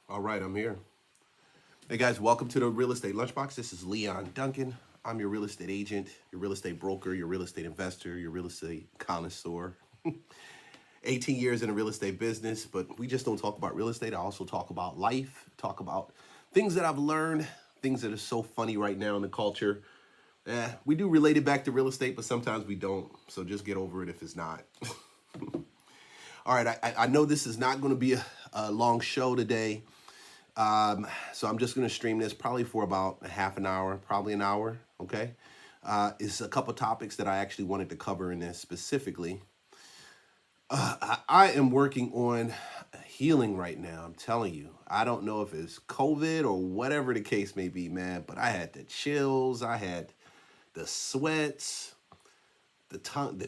All right, I'm here. Hey guys, welcome to the Real Estate Lunchbox. This is Leon Duncan. I'm your real estate agent, your real estate broker, your real estate investor, your real estate connoisseur. 18 years in the real estate business, but we just don't talk about real estate. I also talk about life, talk about things that I've learned, things that are so funny right now in the culture. We do relate it back to real estate, but sometimes we don't. So just get over it if it's not. All right, I know this is not going to be a long show today. So I'm just going to stream this probably for about a half an hour, probably an hour, okay? It's a couple topics that I actually wanted to cover in this specifically. I am working on healing right now, I'm telling you. I don't know if it's COVID or whatever the case may be, man, but I had the chills, I had the sweats, the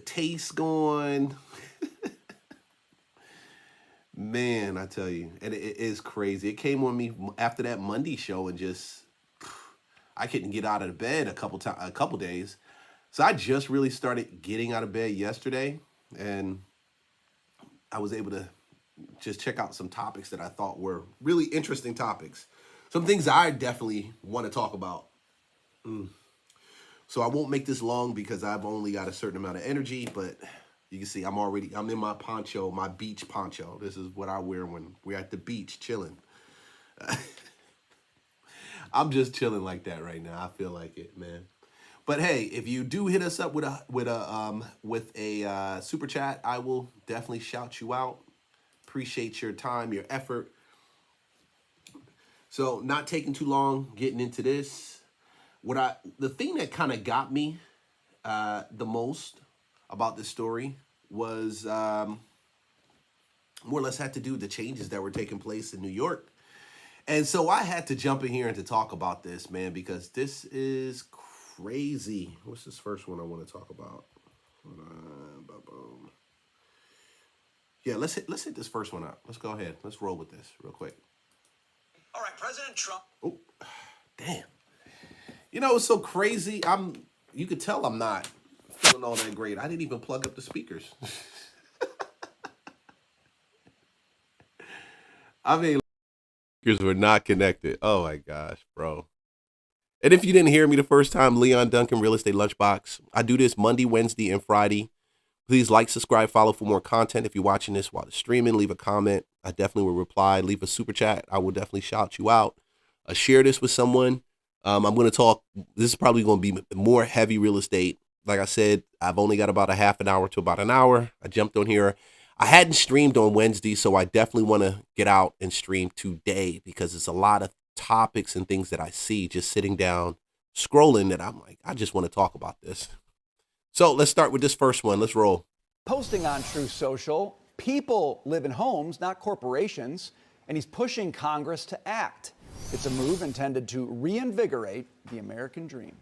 taste gone. Man, I tell you, and it is crazy. It came on me after that Monday show, and just I couldn't get out of the bed a couple days. So I just really started getting out of bed yesterday, and I was able to just check out some topics that I thought were really interesting topics. Some things I definitely want to talk about. So I won't make this long because I've only got a certain amount of energy, but you can see I'm in my poncho, my beach poncho. This is what I wear when we're at the beach chilling. I'm just chilling like that right now. I feel like it, man. But hey, if you do hit us up with a super chat, I will definitely shout you out. Appreciate your time, your effort. So not taking too long, getting into this. The thing that kind of got me the most about this story was more or less had to do with the changes that were taking place in New York. And so I had to jump in here and to talk about this, man, because this is crazy. What's this first one I want to talk about? Yeah, let's hit this first one up. Let's go ahead. Let's roll with this real quick. All right, President Trump. Oh, damn. You know, it's so crazy. You could tell I'm not feeling all that great. I didn't even plug up the speakers. I mean, speakers were not connected. Oh my gosh, bro. And if you didn't hear me the first time, Leon Duncan, Real Estate Lunchbox. I do this Monday, Wednesday, and Friday. Please like, subscribe, follow for more content. If you're watching this while it's streaming, leave a comment. I definitely will reply. Leave a super chat. I will definitely shout you out. Share this with someone. I'm going to talk. This is probably going to be more heavy real estate. Like I said, I've only got about a half an hour to about an hour. I jumped on here. I hadn't streamed on Wednesday, so I definitely want to get out and stream today because it's a lot of topics and things that I see just sitting down, scrolling that I'm like, I just want to talk about this. So let's start with this first one. Let's roll. Posting on True Social, people live in homes, not corporations, and he's pushing Congress to act. It's a move intended to reinvigorate the American dream.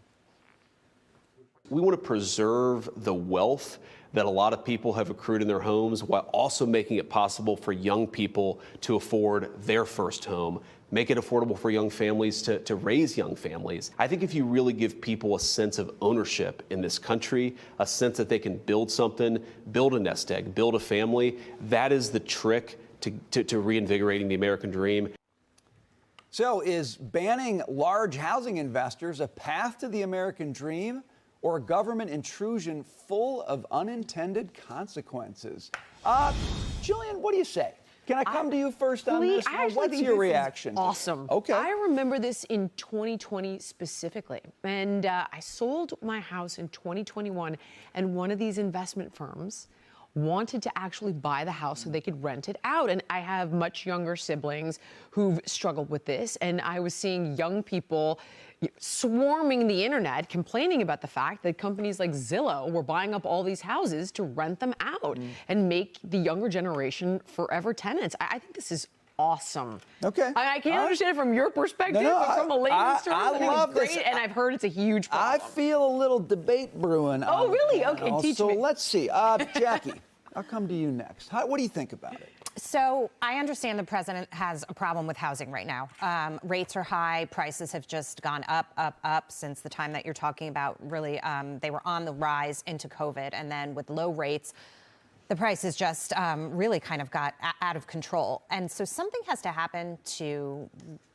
We want to preserve the wealth that a lot of people have accrued in their homes while also making it possible for young people to afford their first home, make it affordable for young families to raise young families. I think if you really give people a sense of ownership in this country, a sense that they can build something, build a nest egg, build a family, that is the trick to reinvigorating the American dream. So is banning large housing investors a path to the American dream or a government intrusion full of unintended consequences? Jillian, what do you say? Can I come to you first on this? What's your reaction? Awesome. Okay. I remember this in 2020 specifically. And I sold my house in 2021, and one of these investment firms wanted to actually buy the house so they could rent it out. And I have much younger siblings who've struggled with this. And I was seeing young people swarming the internet complaining about the fact that companies like Zillow were buying up all these houses to rent them out and make the younger generation forever tenants. I think this is awesome. Okay. I can't understand it from your perspective, but from a layman's terms, I think it's great, and I've heard it's a huge problem. I feel a little debate brewing. Oh, really? Okay, teach me. So let's see. Jackie, I'll come to you next. What do you think about it? So I understand the president has a problem with housing right now. Rates are high. Prices have just gone up since the time that you're talking about. Really, they were on the rise into COVID. And then with low rates, The prices just really kind of got out of control. And so something has to happen to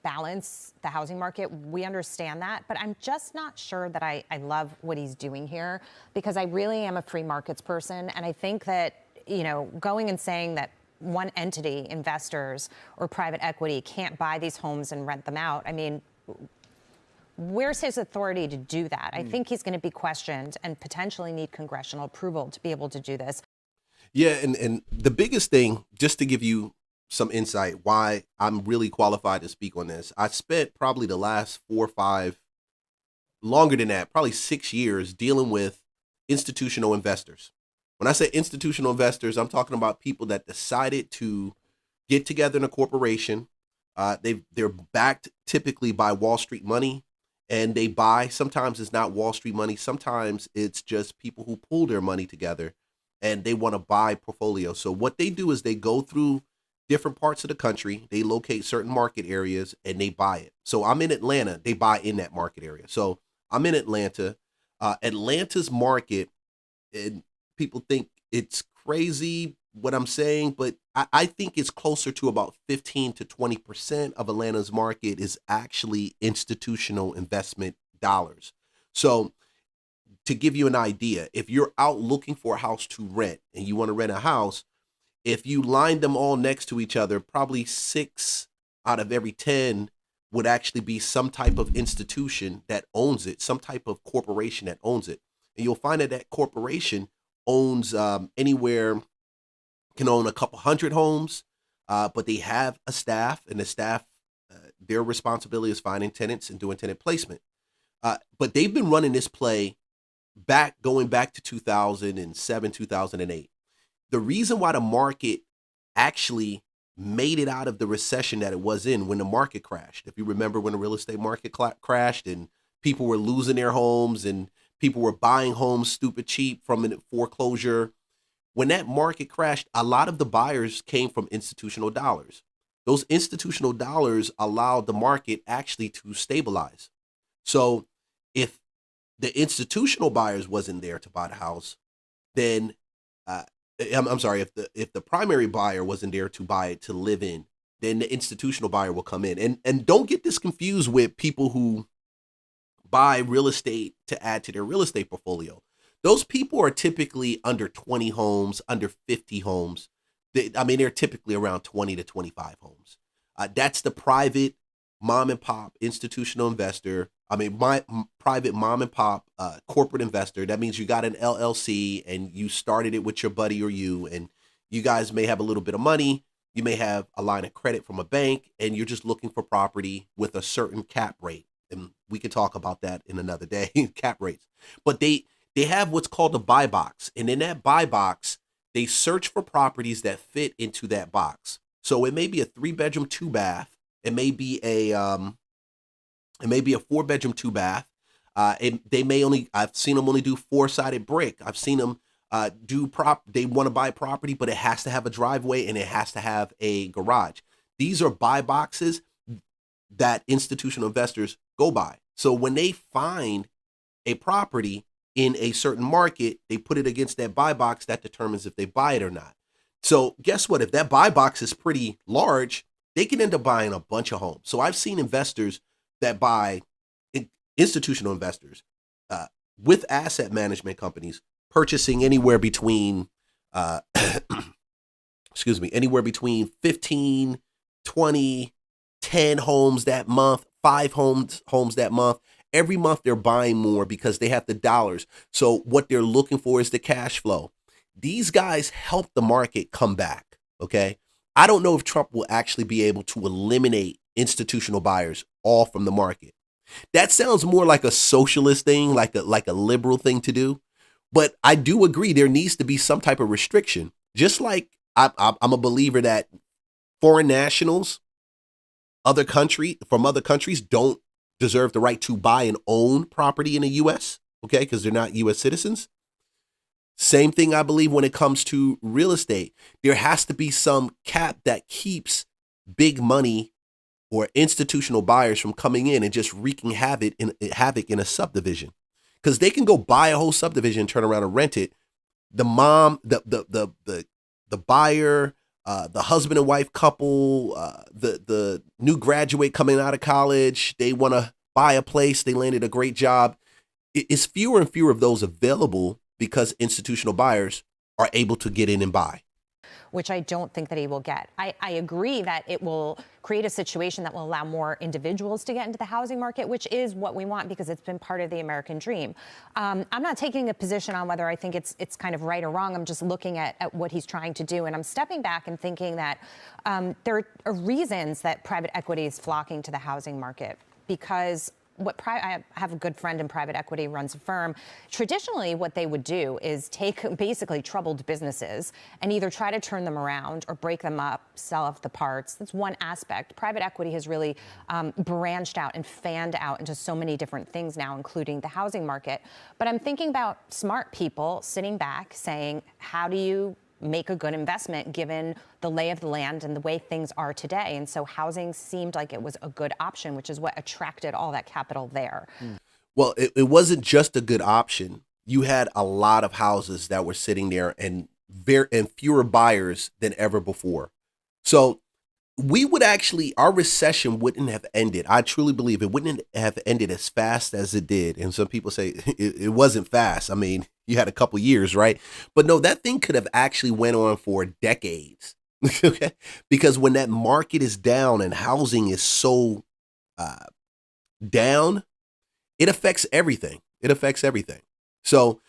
balance the housing market. We understand that, but I'm just not sure that I love what he's doing here, because I really am a free markets person. And I think that, you know, going and saying that one entity, investors or private equity, can't buy these homes and rent them out, I mean, where's his authority to do that? I think he's going to be questioned and potentially need congressional approval to be able to do this. Yeah, and the biggest thing, just to give you some insight why I'm really qualified to speak on this, I spent probably the last 4 or 5, longer than that, probably 6 years dealing with institutional investors. When I say institutional investors, I'm talking about people that decided to get together in a corporation. They're backed typically by Wall Street money, and they buy. Sometimes it's not Wall Street money. Sometimes it's just people who pull their money together and they want to buy portfolios. So what they do is they go through different parts of the country, they locate certain market areas, and they buy it. So I'm in Atlanta, they buy in that market area. So I'm in Atlanta. Atlanta's market, and people think it's crazy what I'm saying, but I think it's closer to about 15 to 20% of Atlanta's market is actually institutional investment dollars. So to give you an idea, if you're out looking for a house to rent and you want to rent a house, if you line them all next to each other, probably 6 out of every 10 would actually be some type of institution that owns it, some type of corporation that owns it. And you'll find that that corporation owns anywhere, can own a couple hundred homes, but they have a staff, and the staff, their responsibility is finding tenants and doing tenant placement. But they've been running this play going back to 2007, 2008. The reason why the market actually made it out of the recession that it was in when the market crashed. If you remember when the real estate market crashed and people were losing their homes and people were buying homes stupid cheap from a foreclosure. When that market crashed, a lot of the buyers came from institutional dollars. Those institutional dollars allowed the market actually to stabilize. So if the institutional buyers wasn't there to buy the house, then I'm sorry, if the primary buyer wasn't there to buy it to live in, then the institutional buyer will come in. And don't get this confused with people who buy real estate to add to their real estate portfolio. Those people are typically under 20 homes, under 50 homes. They're typically around 20 to 25 homes. That's the private mom and pop institutional investor. My private mom and pop corporate investor. That means you got an LLC and you started it with your buddy or you, and you guys may have a little bit of money. You may have a line of credit from a bank, and you're just looking for property with a certain cap rate. And we could talk about that in another day, cap rates. But they have what's called a buy box. And in that buy box, they search for properties that fit into that box. So it may be a 3-bedroom, 2-bath. It may be a 4-bedroom, 2-bath. I've seen them only do 4-sided brick. I've seen them they want to buy property, but it has to have a driveway and it has to have a garage. These are buy boxes that institutional investors go by. So when they find a property in a certain market, they put it against that buy box that determines if they buy it or not. So guess what? If that buy box is pretty large, they can end up buying a bunch of homes. So I've seen investors that buy, institutional investors with asset management companies, purchasing anywhere between, anywhere between 15, 20, 10 homes that month, 5 homes that month. Every month they're buying more because they have the dollars. So what they're looking for is the cash flow. These guys help the market come back, okay? I don't know if Trump will actually be able to eliminate institutional buyers all from the market. That sounds more like a socialist thing, like a liberal thing to do. But I do agree there needs to be some type of restriction. Just like I'm a believer that foreign nationals, from other countries don't deserve the right to buy and own property in the U.S., okay, because they're not U.S. citizens. Same thing, I believe, when it comes to real estate. There has to be some cap that keeps big money or institutional buyers from coming in and just wreaking havoc in a subdivision, because they can go buy a whole subdivision and turn around and rent it. The the buyer, the husband and wife couple, the new graduate coming out of college, they want to buy a place, they landed a great job. It's fewer and fewer of those available because institutional buyers are able to get in and buy. Which I don't think that he will get. I agree that it will create a situation that will allow more individuals to get into the housing market, which is what we want because it's been part of the American dream. I'm not taking a position on whether I think it's kind of right or wrong. I'm just looking at what he's trying to do. And I'm stepping back and thinking that there are reasons that private equity is flocking to the housing market because I have a good friend in private equity, runs a firm. Traditionally, what they would do is take basically troubled businesses and either try to turn them around or break them up, sell off the parts. That's one aspect. Private equity has really branched out and fanned out into so many different things now, including the housing market. But I'm thinking about smart people sitting back saying, how do you make a good investment given the lay of the land and the way things are today? And so housing seemed like it was a good option, which is what attracted all that capital there. Well, it wasn't just a good option. You had a lot of houses that were sitting there and fewer buyers than ever before. So we would our recession wouldn't have ended. I truly believe it wouldn't have ended as fast as it did. And some people say it wasn't fast. I mean, you had a couple years, right? But no, that thing could have actually went on for decades. Okay, because when that market is down and housing is so down, it affects everything. It affects everything. So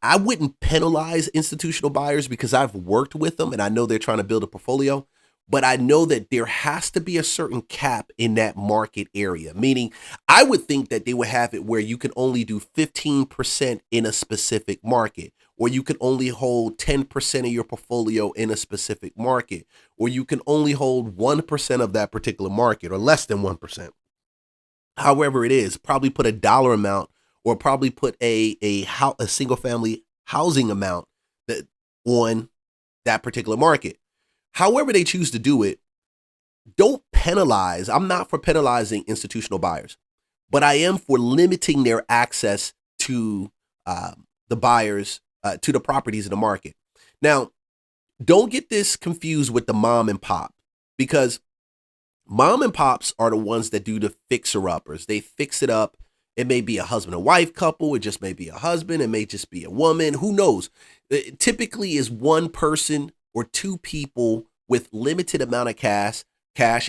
I wouldn't penalize institutional buyers because I've worked with them and I know they're trying to build a portfolio. But I know that there has to be a certain cap in that market area, meaning I would think that they would have it where you can only do 15% in a specific market, or you can only hold 10% of your portfolio in a specific market, or you can only hold 1% of that particular market or less than 1%. However it is, probably put a dollar amount or probably put a single family housing amount on that particular market. However they choose to do it, don't penalize. I'm not for penalizing institutional buyers, but I am for limiting their access to the buyers, to the properties in the market. Now, don't get this confused with the mom and pop, because mom and pops are the ones that do the fixer-uppers. They fix it up. It may be a husband and wife couple. It just may be a husband. It may just be a woman. Who knows? It typically is one person or two people with limited amount of cash,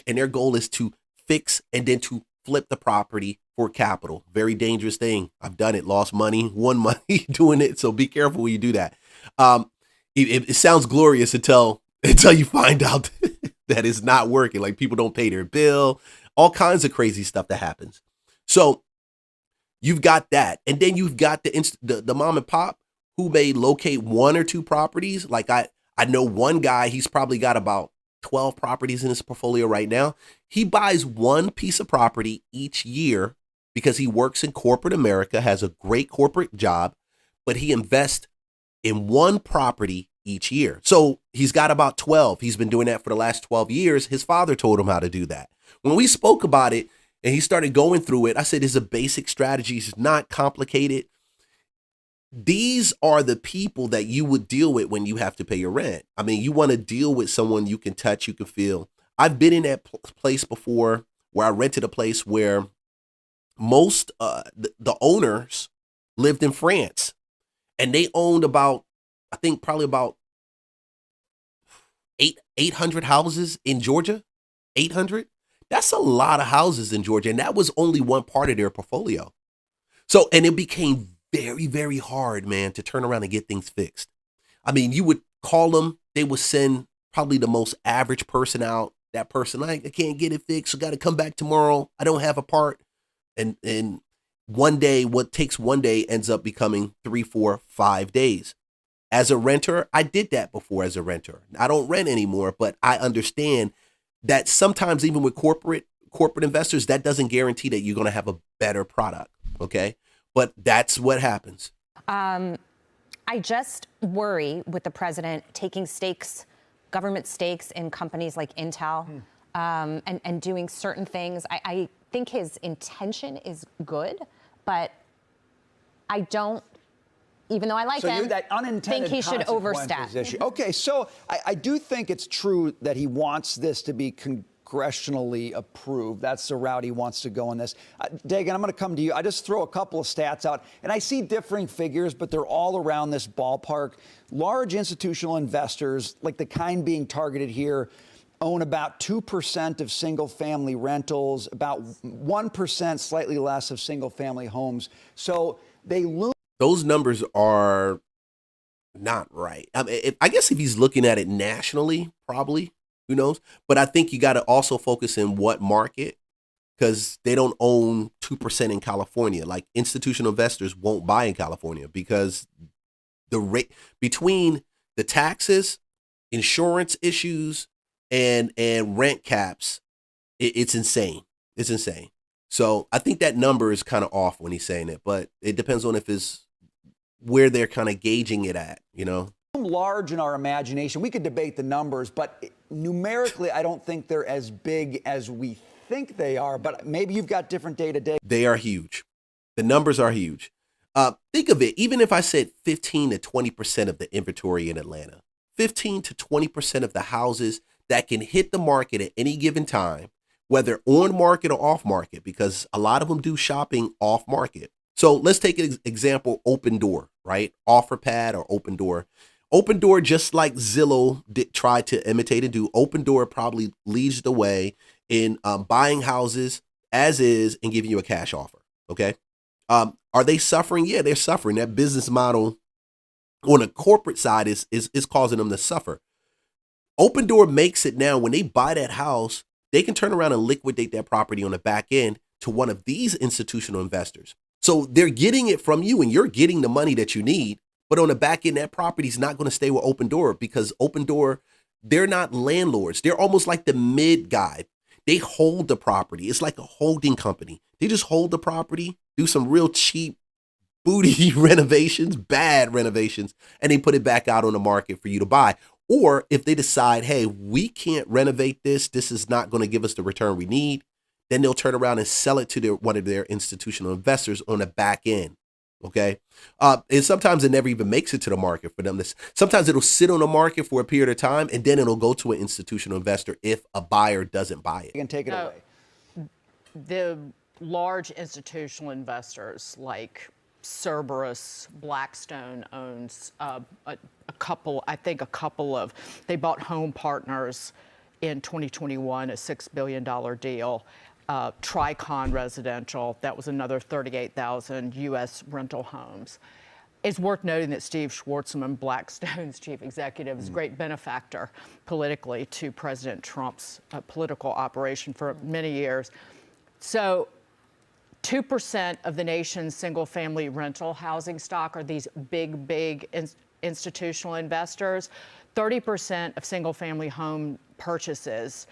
and their goal is to fix and then to flip the property for capital. Very dangerous thing. I've done it, lost money, won money doing it. So be careful when you do that. It sounds glorious until you find out that it's not working. Like people don't pay their bill, all kinds of crazy stuff that happens. So you've got that, and then you've got the mom and pop who may locate one or two properties. Like I know one guy, he's probably got about 12 properties in his portfolio right now. He buys one piece of property each year because he works in corporate America, has a great corporate job, but he invests in one property each year. So he's got about 12. He's been doing that for the last 12 years. His father told him how to do that. When we spoke about it and he started going through it, I said, it's a basic strategy. It's not complicated. These are the people that you would deal with when you have to pay your rent. I mean, you want to deal with someone you can touch, you can feel. I've been in that place before where I rented a place where most the owners lived in France, and they owned about, I think probably about 800 houses in Georgia. 800. That's a lot of houses in Georgia, and that was only one part of their portfolio. So, and it became very, very hard, man, to turn around and get things fixed. I mean, you would call them, they would send probably the most average person out. That person, I can't get it fixed. I got to come back tomorrow. I don't have a part. And one day, what takes one day ends up becoming 3, 4, 5 days. As a renter, I did that before as a renter. I don't rent anymore, but I understand that sometimes even with corporate investors, that doesn't guarantee that you're going to have a better product. Okay. But that's what happens. I just worry with the president taking stakes, government stakes in companies like Intel, and doing certain things. I think his intention is good, but I don't even though I like So him, that unintended think he should consequences overstep. issue. Okay, so I do think it's true that he wants this to be congressionally approved. That's the route he wants to go on this. Dagan, I'm going to come to you. I just throw a couple of stats out, and I see differing figures, but they're all around this ballpark. Large institutional investors, like the kind being targeted here, own about 2% of single-family rentals, about 1%, slightly less, of single-family homes. So they loom. Those numbers are not right. I mean, I guess if he's looking at it nationally, probably, who knows? But I think you got to also focus in what market, because they don't own 2% in California. Like, institutional investors won't buy in California because the rate between the taxes, insurance issues, and rent caps, it's insane. It's insane. So I think that number is kind of off when he's saying it, but it depends on if it's where they're kind of gauging it at, you know? Large in our imagination. We could debate the numbers, but numerically, I don't think they're as big as we think they are. But maybe you've got different data. They are huge. The numbers are huge. Think of it, even if I said 15 to 20% of the inventory in Atlanta, 15 to 20% of the houses that can hit the market at any given time, whether on market or off market, because a lot of them do shopping off market. So let's take an example, Open Door, right? OfferPad or Open Door. Open Door, just like Zillow tried to imitate and do, Open Door probably leads the way in buying houses as is and giving you a cash offer, okay? Are they suffering? Yeah, they're suffering. That business model on the corporate side is causing them to suffer. Open Door makes it now, when they buy that house, they can turn around and liquidate that property on the back end to one of these institutional investors. So they're getting it from you and you're getting the money that you need. But on the back end, that property's not going to stay with Open Door, because Open Door, they're not landlords. They're almost like the mid guy. They hold the property. It's like a holding company. They just hold the property, do some real cheap booty renovations, bad renovations, and they put it back out on the market for you to buy. Or if they decide, hey, we can't renovate this, this is not going to give us the return we need, then they'll turn around and sell it to one of their institutional investors on the back end. Okay. And sometimes it never even makes it to the market for them. Sometimes it'll sit on the market for a period of time and then it'll go to an institutional investor if a buyer doesn't buy it. You can take it away. The large institutional investors like Cerberus, Blackstone owns a couple, I think a couple of, they bought Home Partners in 2021, a $6 billion deal. Tricon Residential, that was another 38,000 U.S. rental homes. It's worth noting that Steve Schwarzman, Blackstone's chief executive, is a great benefactor politically to President Trump's political operation for many years. So 2% of the nation's single-family rental housing stock are these big institutional investors. 30% of single-family home purchases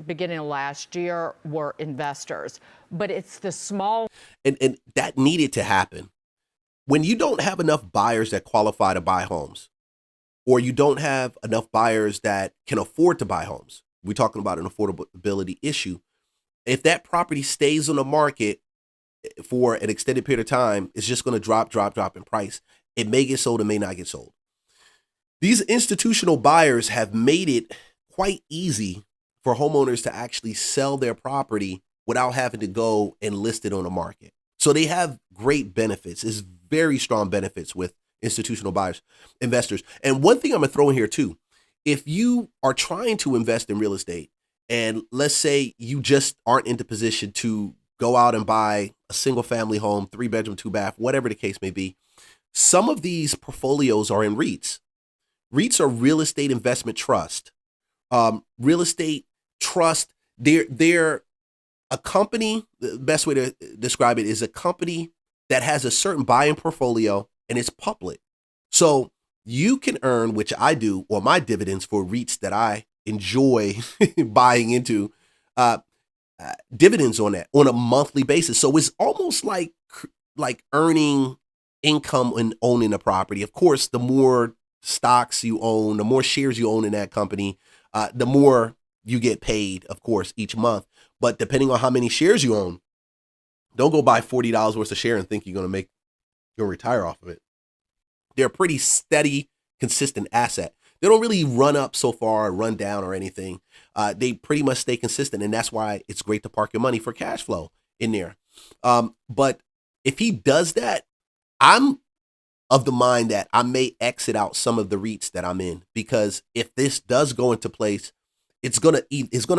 beginning of last year were investors. But it's the small. And that needed to happen. When you don't have enough buyers that qualify to buy homes, or you don't have enough buyers that can afford to buy homes, we're talking about an affordability issue. If that property stays on the market for an extended period of time, it's just going to drop in price. It may get sold, it may not get sold. These institutional buyers have made it quite easy for homeowners to actually sell their property without having to go and list it on the market. So they have great benefits. It's very strong benefits with institutional buyers, investors. And one thing I'm going to throw in here too, if you are trying to invest in real estate, and let's say you just aren't in the position to go out and buy a single family home, 3-bedroom, 2-bath, whatever the case may be, some of these portfolios are in REITs. REITs are real estate investment trust. Real estate trust, they're a company, the best way to describe it is a company that has a certain buying portfolio and it's public. So you can earn, which I do, or my dividends for REITs that I enjoy buying into, dividends on that on a monthly basis. So it's almost like earning income and owning a property. Of course, the more stocks you own, the more shares you own in that company, the more you get paid, of course, each month. But depending on how many shares you own, don't go buy $40 worth of share and think you're going to retire off of it. They're a pretty steady, consistent asset. They don't really run up so far or run down or anything. They pretty much stay consistent, and that's why it's great to park your money for cash flow in there. But if he does that, I'm of the mind that I may exit out some of the REITs that I'm in, because if this does go into place, it's gonna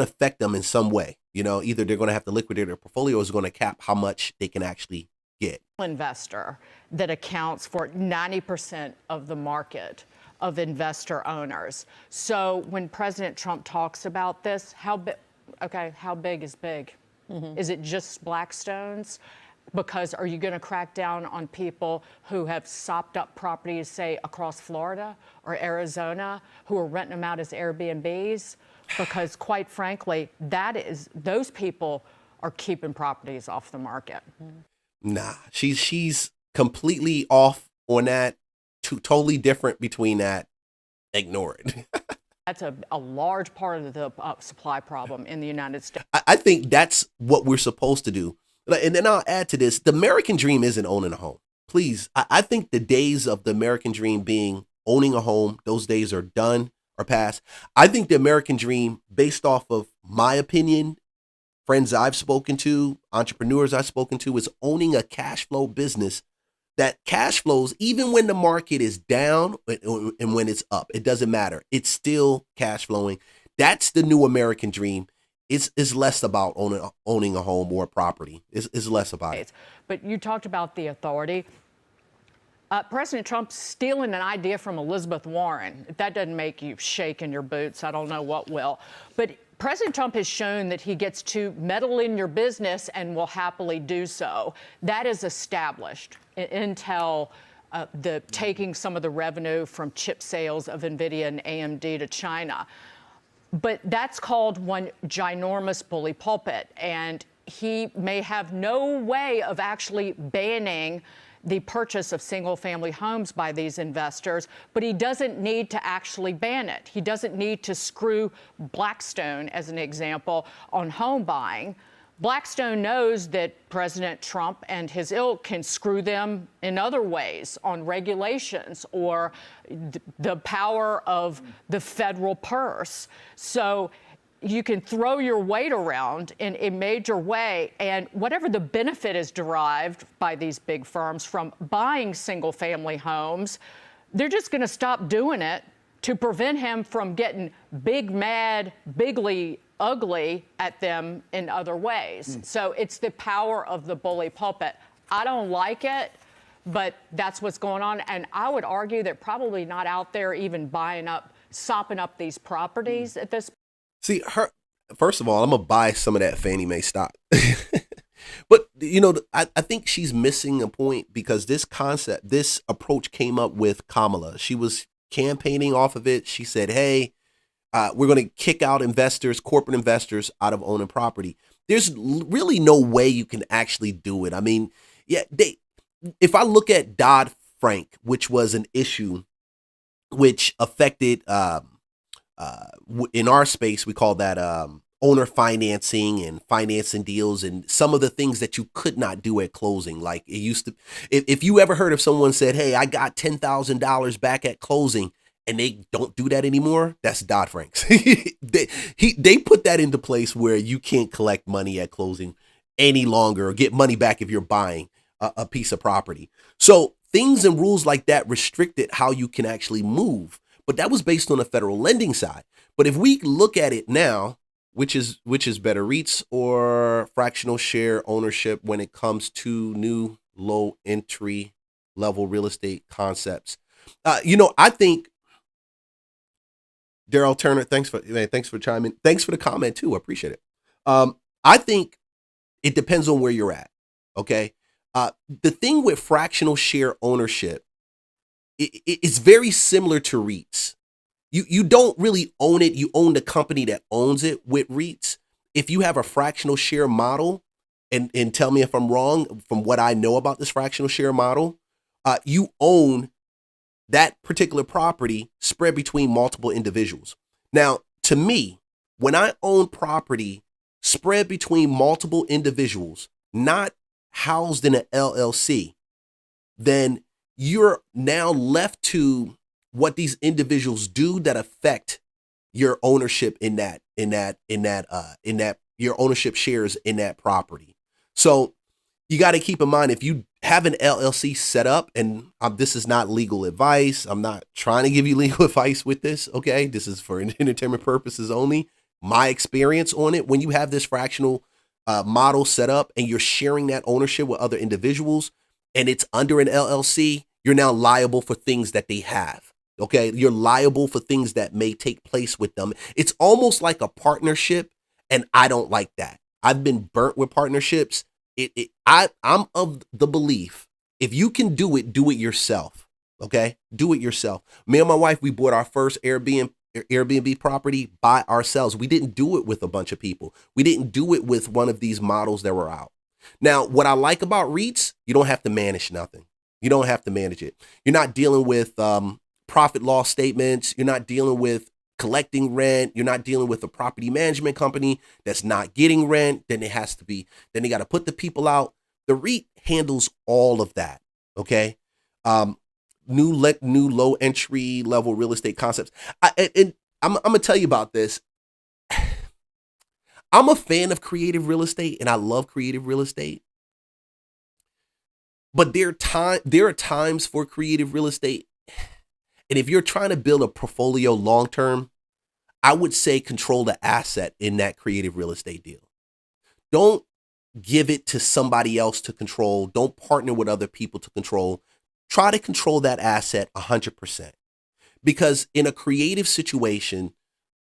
affect them in some way. Either they're gonna have to liquidate their portfolio, or it's gonna cap how much they can actually get. Investor that accounts for 90% of the market of investor owners. So when President Trump talks about this, how big is big? Is it just Blackstone's? Because are you going to crack down on people who have sopped up properties, say, across Florida or Arizona, who are renting them out as Airbnbs? Because quite frankly, those people are keeping properties off the market. Nah, she's completely off on that. Totally different between that. Ignore it. That's a large part of the supply problem in the United States. I think that's what we're supposed to do. And then I'll add to this: the American dream isn't owning a home. Please, I think the days of the American dream being owning a home, those days are done or past. I think the American dream, based off of my opinion, friends I've spoken to, entrepreneurs I've spoken to, is owning a cash flow business that cash flows even when the market is down and when it's up. It doesn't matter. It's still cash flowing. That's the new American dream. It's less about owning a home or a property. It's less about it. But you talked about the authority. President Trump's stealing an idea from Elizabeth Warren. If that doesn't make you shake in your boots, I don't know what will. But President Trump has shown that he gets to meddle in your business and will happily do so. That is established. Intel taking some of the revenue from chip sales of NVIDIA and AMD to China. But that's called one ginormous bully pulpit. And he may have no way of actually banning the purchase of single-family homes by these investors, but he doesn't need to actually ban it. He doesn't need to screw Blackstone, as an example, on home buying. Blackstone knows that President Trump and his ilk can screw them in other ways on regulations or the power of the federal purse. So you can throw your weight around in a major way, and whatever the benefit is derived by these big firms from buying single-family homes, they're just going to stop doing it to prevent him from getting big, mad, bigly ugly at them in other ways. So it's the power of the bully pulpit. I don't like it, but that's what's going on. And I would argue they're probably not out there even sopping up these properties at this point. See, first of all, I'm going to buy some of that Fannie Mae stock. But, I think she's missing a point, because this approach came up with Kamala. She was campaigning off of it. She said, hey, we're going to kick out corporate investors out of owning property. There's really no way you can actually do it. I mean, if I look at Dodd-Frank, which was an issue which affected, in our space, we call that owner financing and financing deals, and some of the things that you could not do at closing. Like it used to, if you ever heard of someone said, hey, I got $10,000 back at closing, and they don't do that anymore, that's Dodd-Frank's. They put that into place where you can't collect money at closing any longer or get money back if you're buying a piece of property. So things and rules like that restricted how you can actually move. But that was based on the federal lending side. But if we look at it now, which is better, REITs or fractional share ownership when it comes to new low entry level real estate concepts? I think Daryl Turner, thanks for chiming in. Thanks for the comment too. I appreciate it. I think it depends on where you're at. Okay. The thing with fractional share ownership, it's very similar to REITs. You don't really own it. You own the company that owns it. With REITs, if you have a fractional share model, and tell me if I'm wrong, from what I know about this fractional share model, you own that particular property spread between multiple individuals. Now, to me, when I own property spread between multiple individuals, not housed in an LLC, then you're now left to what these individuals do that affect your ownership in that your ownership shares in that property. So you got to keep in mind, if you have an LLC set up, and this is not legal advice, I'm not trying to give you legal advice with this, okay? This is for entertainment purposes only. My experience on it, when you have this fractional model set up and you're sharing that ownership with other individuals and it's under an LLC, you're now liable for things that they have. Okay, you're liable for things that may take place with them. It's almost like a partnership, and I don't like that. I've been burnt with partnerships. I'm of the belief, if you can do it yourself. Okay, do it yourself. Me and my wife, we bought our first Airbnb property by ourselves. We didn't do it with a bunch of people. We didn't do it with one of these models that were out. Now, what I like about REITs, you don't have to manage nothing. You don't have to manage it. You're not dealing with profit loss statements. You're not dealing with collecting rent. You're not dealing with a property management company that's not getting rent. Then they got to put the people out. The REIT handles all of that. Okay. New low entry level real estate concepts. I'm going to tell you about this. I'm a fan of creative real estate and I love creative real estate. But there are times for creative real estate. And if you're trying to build a portfolio long term, I would say control the asset in that creative real estate deal. Don't give it to somebody else to control. Don't partner with other people to control. Try to control that asset 100%. Because in a creative situation,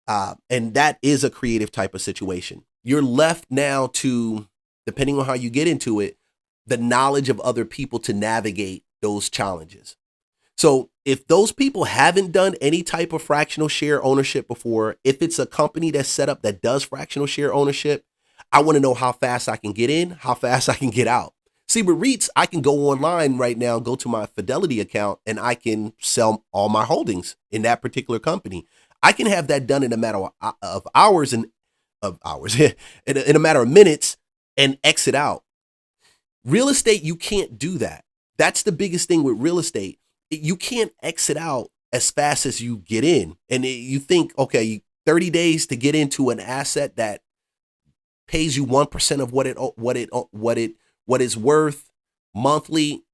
and that is a creative type of situation, you're left now to, depending on how you get into it, the knowledge of other people to navigate those challenges. So if those people haven't done any type of fractional share ownership before, if it's a company that's set up that does fractional share ownership, I want to know how fast I can get in, how fast I can get out. See, with REITs, I can go online right now, go to my Fidelity account, and I can sell all my holdings in that particular company. I can have that done in a matter of hours in a matter of minutes and exit out. Real estate, you can't do that. That's the biggest thing with real estate. You can't exit out as fast as you get in. And you think, okay, 30 days to get into an asset that pays you 1% of what it's worth monthly.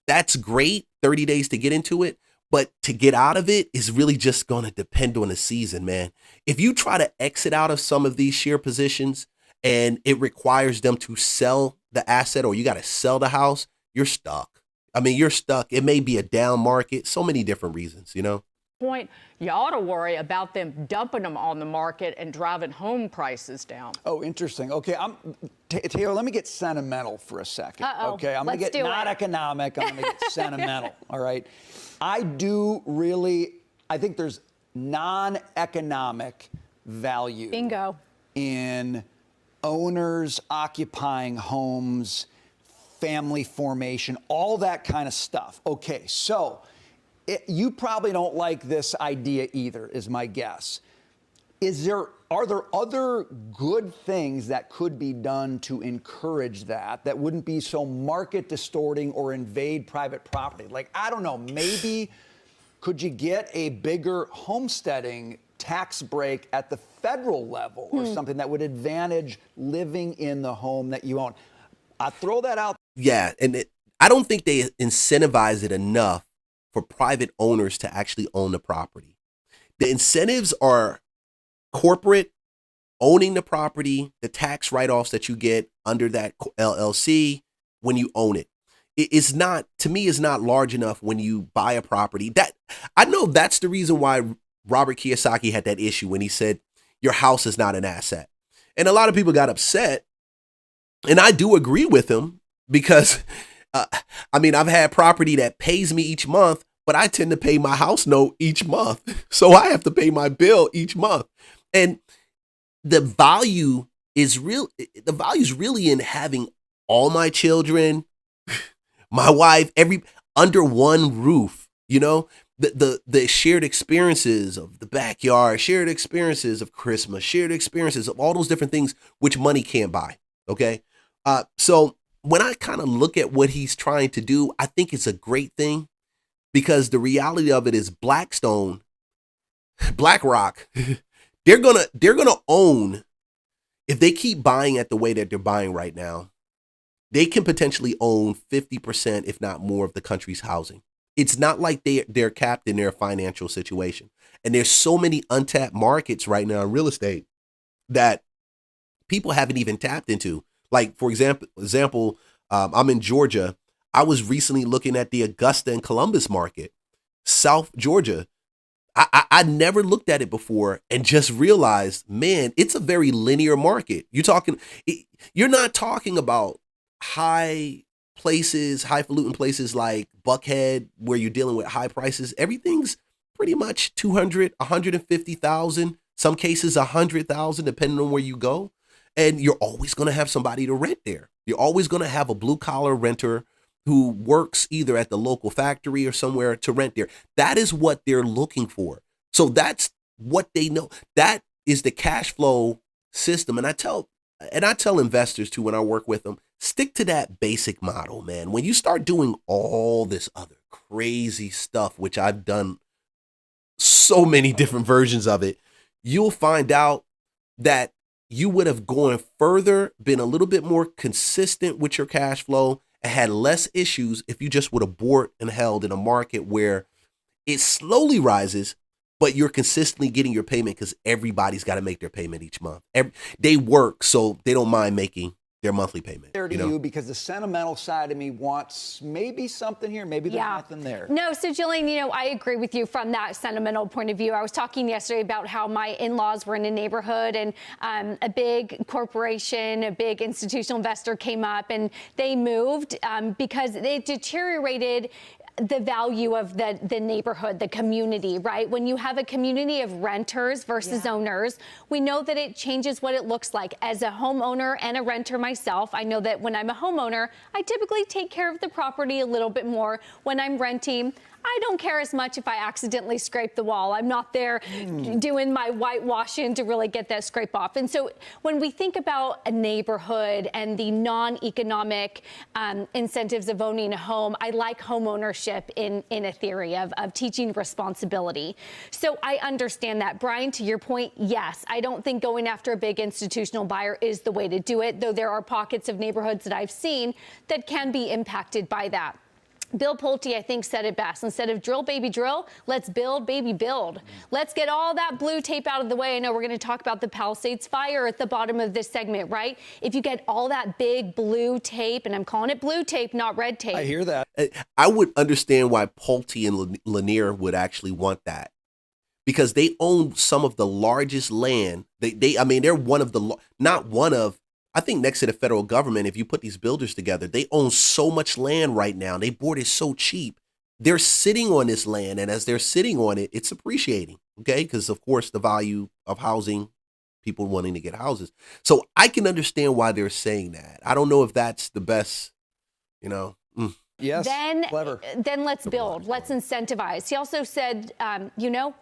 That's great. 30 days to get into it. But to get out of it is really just going to depend on the season, man. If you try to exit out of some of these share positions and it requires them to sell the asset, or you got to sell the house, you're stuck. I mean, you're stuck. It may be a down market, so many different reasons, you know? Point, you ought to worry about them dumping them on the market and driving home prices down. Oh, interesting. Okay, Taylor, let me get sentimental for a second. Okay, I'm going to get not economic. I'm going to get sentimental. All right. I think there's non-economic value. Bingo. In owners occupying homes, family formation, all that kind of stuff. Okay, so you probably don't like this idea either, is my guess. Are there other good things that could be done to encourage that wouldn't be so market distorting or invade private property? Like, I don't know, maybe could you get a bigger homesteading tax break at the federal level or something that would advantage living in the home that you own? I throw that out. Yeah, and I don't think they incentivize it enough for private owners to actually own the property. The incentives are corporate, owning the property, the tax write-offs that you get under that LLC when you own it. It's not, to me, it's not large enough when you buy a property. That I know that's the reason why Robert Kiyosaki had that issue when he said your house is not an asset. And a lot of people got upset. And I do agree with him because, I've had property that pays me each month, but I tend to pay my house note each month. So I have to pay my bill each month. And the value is really in having all my children, my wife, under one roof, you know, the shared experiences of the backyard, shared experiences of Christmas, shared experiences of all those different things which money can't buy. Okay. So when I kind of look at what he's trying to do, I think it's a great thing. because the reality of it is BlackRock, they're gonna own, if they keep buying at the way that they're buying right now, they can potentially own 50%, if not more, of the country's housing. It's not like they're capped in their financial situation. And there's so many untapped markets right now in real estate that people haven't even tapped into. Like, for example, I'm in Georgia. I was recently looking at the Augusta and Columbus market, South Georgia. I never looked at it before and just realized, man, it's a very linear market. You're not talking about highfalutin places like Buckhead, where you're dealing with high prices. Everything's pretty much 200, 150,000, some cases 100,000, depending on where you go. And you're always going to have somebody to rent there. You're always going to have a blue collar renter who works either at the local factory or somewhere to rent there. That is what they're looking for. So that's what they know. That is the cash flow system. And I tell investors too, when I work with them, stick to that basic model, man. When you start doing all this other crazy stuff, which I've done so many different versions of it, you'll find out that you would have gone further, been a little bit more consistent with your cash flow, and had less issues if you just would have bought and held in a market where it slowly rises, but you're consistently getting your payment, because everybody's got to make their payment each month. They work, so they don't mind making their monthly payment. There to you, because the sentimental side of me wants maybe something here, maybe there's nothing there. No, so Jillian, I agree with you from that sentimental point of view. I was talking yesterday about how my in-laws were in a neighborhood, and a big corporation, a big institutional investor came up, and they moved because it deteriorated the value of the neighborhood, the community, right? When you have a community of renters versus owners, we know that it changes what it looks like. As a homeowner and a renter myself, I know that when I'm a homeowner, I typically take care of the property a little bit more. When I'm renting, I don't care as much if I accidentally scrape the wall. I'm not there doing my whitewashing to really get that scrape off. And so when we think about a neighborhood and the non-economic incentives of owning a home, I like home ownership in a theory of teaching responsibility. So I understand that. Brian, to your point, yes, I don't think going after a big institutional buyer is the way to do it, though there are pockets of neighborhoods that I've seen that can be impacted by that. Bill Pulte, I think, said it best. Instead of drill, baby, drill, let's build, baby, build. Let's get all that blue tape out of the way. I know we're going to talk about the Palisades fire at the bottom of this segment, right? If you get all that big blue tape, and I'm calling it blue tape, not red tape. I hear that. I would understand why Pulte and Lanier would actually want that, because they own some of the largest land. They're one of the, not one of, I think next to the federal government, if you put these builders together, they own so much land right now. They bought it so cheap. They're sitting on this land, and as they're sitting on it, it's appreciating, okay? Because, of course, the value of housing, people wanting to get houses. So I can understand why they're saying that. I don't know if that's the best, Yes, clever. Then let's build. Let's incentivize. He also said,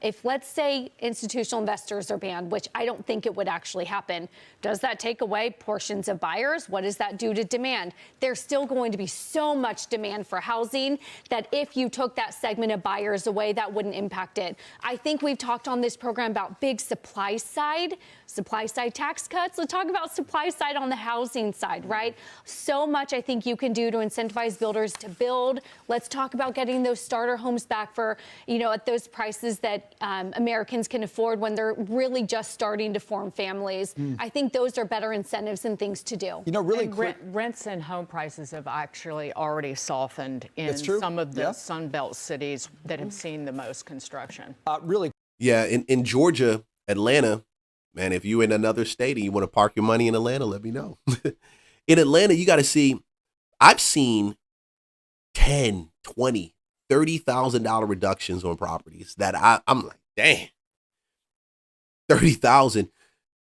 if let's say institutional investors are banned, which I don't think it would actually happen, does that take away portions of buyers? What does that do to demand? There's still going to be so much demand for housing that if you took that segment of buyers away, that wouldn't impact it. I think we've talked on this program about big supply side tax cuts. Let's talk about supply side on the housing side, right? So much I think you can do to incentivize builders to build. Let's talk about getting those starter homes back for, at those prices that Americans can afford when they're really just starting to form families. I think those are better incentives and things to do. Really quick. Rents and home prices have actually already softened in some of the Sun Belt cities that have seen the most construction. Yeah, in Georgia, Atlanta, man, if you're in another state and you want to park your money in Atlanta, let me know. In Atlanta, you got to see, I've seen $10, $20, $30,000 reductions on properties that I'm like, dang, 30,000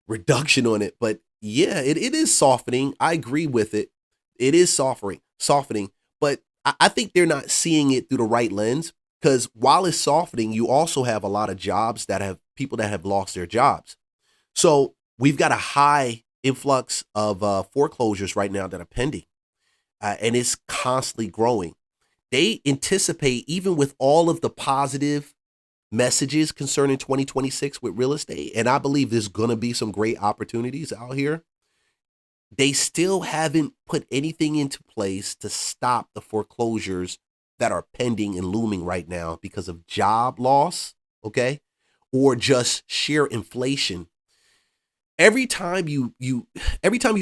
reduction on it. But yeah, it is softening. I agree with it. It is softening, but I think they're not seeing it through the right lens, because while it's softening, you also have a lot of jobs that have people that have lost their jobs. So we've got a high influx of foreclosures right now that are pending, and it's constantly growing. they anticipate, even with all of the positive messages concerning 2026 with real estate, and I believe there's going to be some great opportunities out here, they still haven't put anything into place to stop the foreclosures that are pending and looming right now because of job loss, okay? Or just sheer inflation. Every time you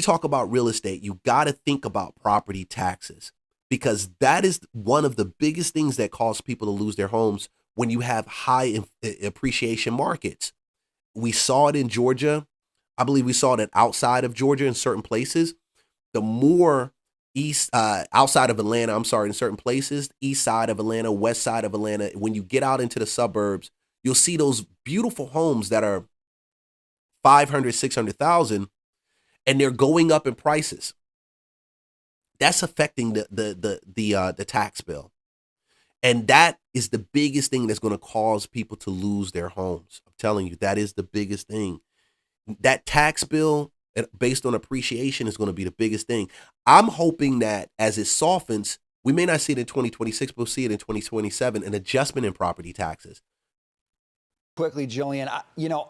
talk about real estate, you got to think about property taxes, because that is one of the biggest things that cause people to lose their homes when you have high appreciation markets. We saw it in Georgia. I believe we saw it outside of Georgia in certain places. The more outside of Atlanta, in certain places, east side of Atlanta, west side of Atlanta, when you get out into the suburbs, you'll see those beautiful homes that are 500, 600,000, and they're going up in prices. That's affecting the tax bill. And that is the biggest thing that's going to cause people to lose their homes. I'm telling you, that is the biggest thing. That tax bill based on appreciation is going to be the biggest thing. I'm hoping that as it softens, we may not see it in 2026, but we'll see it in 2027, an adjustment in property taxes. Quickly, Jillian,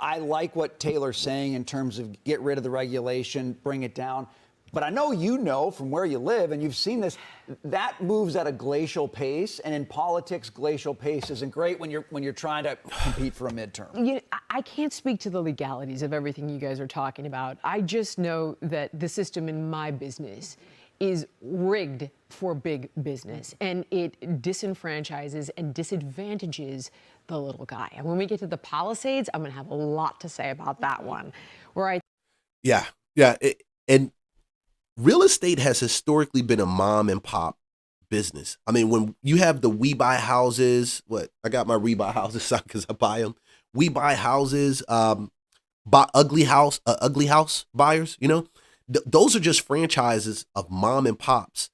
I like what Taylor's saying in terms of get rid of the regulation, bring it down. But I know from where you live, and you've seen this, that moves at a glacial pace. And in politics, glacial pace isn't great when you're trying to compete for a midterm. I can't speak to the legalities of everything you guys are talking about. I just know that the system in my business is rigged for big business, and it disenfranchises and disadvantages the little guy. And when we get to the Palisades, I'm going to have a lot to say about that one. And real estate has historically been a mom and pop business. I mean, when you have the We Buy Houses, I got my Rebuy houses because I buy them. We Buy Houses, buy ugly house buyers. Those are just franchises of mom and pops.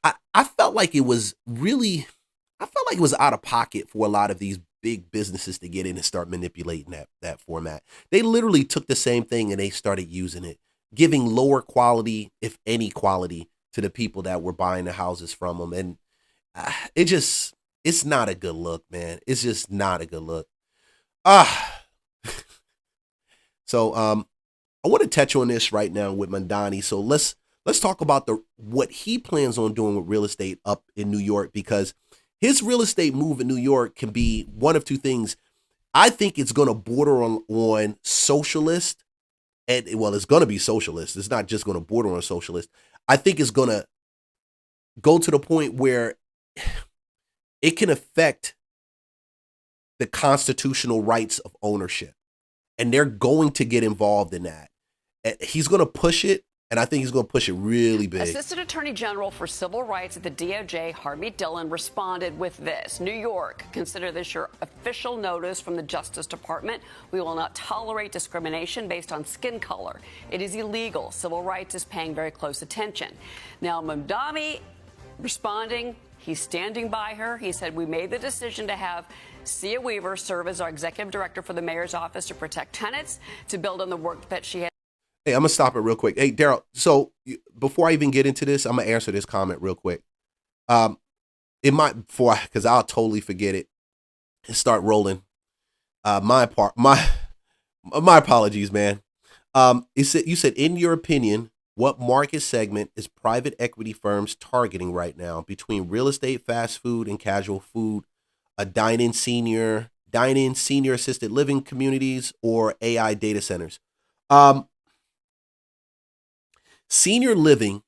I felt like it was out of pocket for a lot of these big businesses to get in and start manipulating that format. They literally took the same thing and they started using it, giving lower quality, if any quality, to the people that were buying the houses from them. And it's not a good look, man. It's just not a good look. So I want to touch on this right now with Mamdani. So let's talk about what he plans on doing with real estate up in New York, because his real estate move in New York can be one of two things. I think it's going to border on socialist. And it's going to be socialist. It's not just going to border on socialist. I think it's going to go to the point where it can affect the constitutional rights of ownership. And they're going to get involved in that. And he's going to push it. And I think he's going to push it really big. Assistant Attorney General for Civil Rights at the DOJ, Harmeet Dillon, responded with this. New York, consider this your official notice from the Justice Department. We will not tolerate discrimination based on skin color. It is illegal. Civil rights is paying very close attention. Now, Mamdani responding, he's standing by her. He said, we made the decision to have Sia Weaver serve as our executive director for the mayor's office to protect tenants, to build on the work that she has. Hey, I'm going to stop it real quick. Hey, Daryl, so before I even get into this, I'm going to answer this comment real quick. Because I'll totally forget it and start rolling. My apologies, man. You said, in your opinion, what market segment is private equity firms targeting right now between real estate, fast food, and casual food, dine-in senior assisted living communities, or AI data centers? Senior living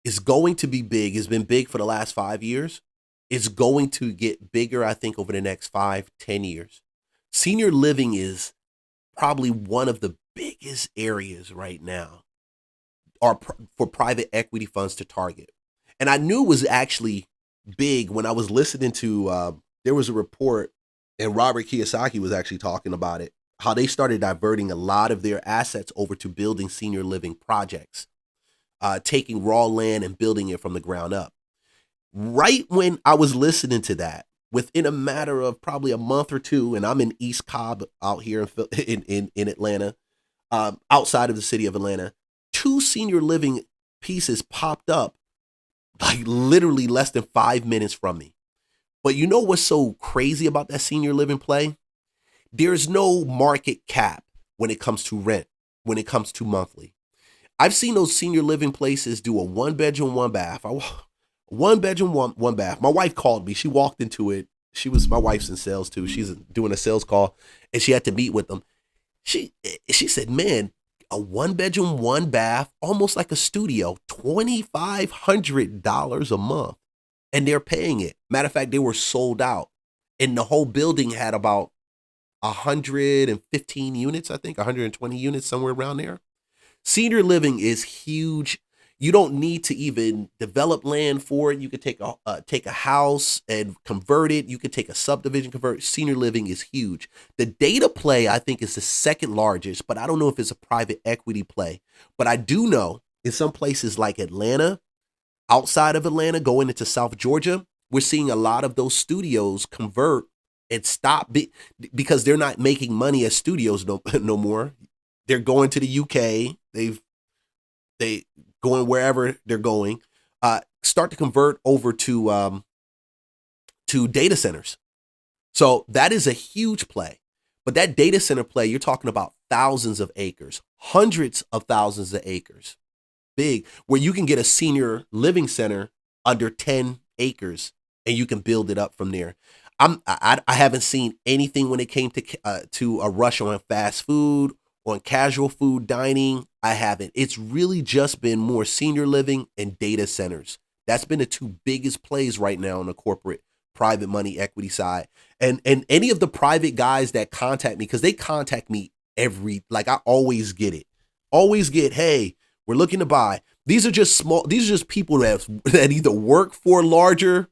is going to be big. It's been big for the last 5 years. It's going to get bigger, I think, over the next 5-10 years. Senior living is probably one of the biggest areas right now for private equity funds to target. And I knew it was actually big when I was listening to, there was a report, and Robert Kiyosaki was actually talking about it, how they started diverting a lot of their assets over to building senior living projects, taking raw land and building it from the ground up. Right when I was listening to that, within a matter of probably a month or two, and I'm in East Cobb out here in Atlanta, outside of the city of Atlanta, 2 senior living pieces popped up like literally less than 5 minutes from me. But you know what's so crazy about that senior living play? There's no market cap when it comes to rent, when it comes to monthly. I've seen those senior living places do a 1 bedroom, 1 bath. 1 bedroom, one bath. My wife called me. She walked into it. My wife's in sales too. She's doing a sales call and she had to meet with them. She said, man, a 1 bedroom, 1 bath, almost like a studio, $2,500 a month. And they're paying it. Matter of fact, they were sold out. And the whole building had about 115 units, I think, 120 units, somewhere around there. Senior living is huge. You don't need to even develop land for it. You could take a house and convert it. You could take a subdivision, convert. Senior living is huge. The data play, I think, is the second largest, but I don't know if it's a private equity play. But I do know in some places like Atlanta, outside of Atlanta, going into South Georgia, we're seeing a lot of those studios convert and stop because they're not making money as studios no more. They're going to the UK. They going wherever they're going. Start to convert over to data centers. So that is a huge play. But that data center play, you're talking about thousands of acres, hundreds of thousands of acres, big, where you can get a senior living center under 10 acres and you can build it up from there. I haven't seen anything when it came to a rush on fast food, on casual food dining. I haven't. It's really just been more senior living and data centers. That's been the two biggest plays right now on the corporate private money equity side. And any of the private guys that contact me, because they contact me I always get it. Always get, hey, we're looking to buy. These are just people that either work for larger,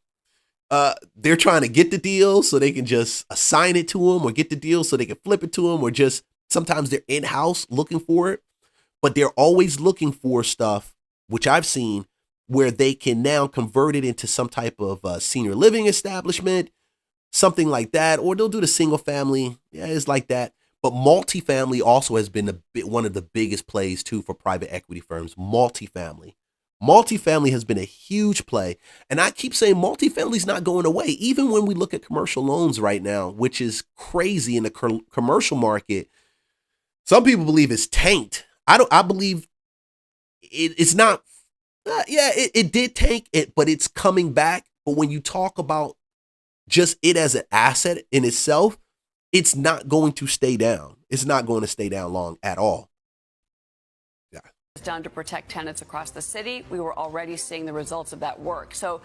they're trying to get the deal so they can just assign it to them, or get the deal so they can flip it to them, or just sometimes they're in-house looking for it, but they're always looking for stuff, which I've seen, where they can now convert it into some type of senior living establishment, something like that, or they'll do the single family. Yeah, it's like that. But multifamily also has been one of the biggest plays too for private equity firms. Multifamily has been a huge play. And I keep saying multifamily is not going away. Even when we look at commercial loans right now, which is crazy in the commercial market, some people believe it's tanked. I believe it's not. It did tank it, but it's coming back. But when you talk about just it as an asset in itself, it's not going to stay down. It's not going to stay down long at all. Yeah. Done to protect tenants across the city. We were already seeing the results of that work. So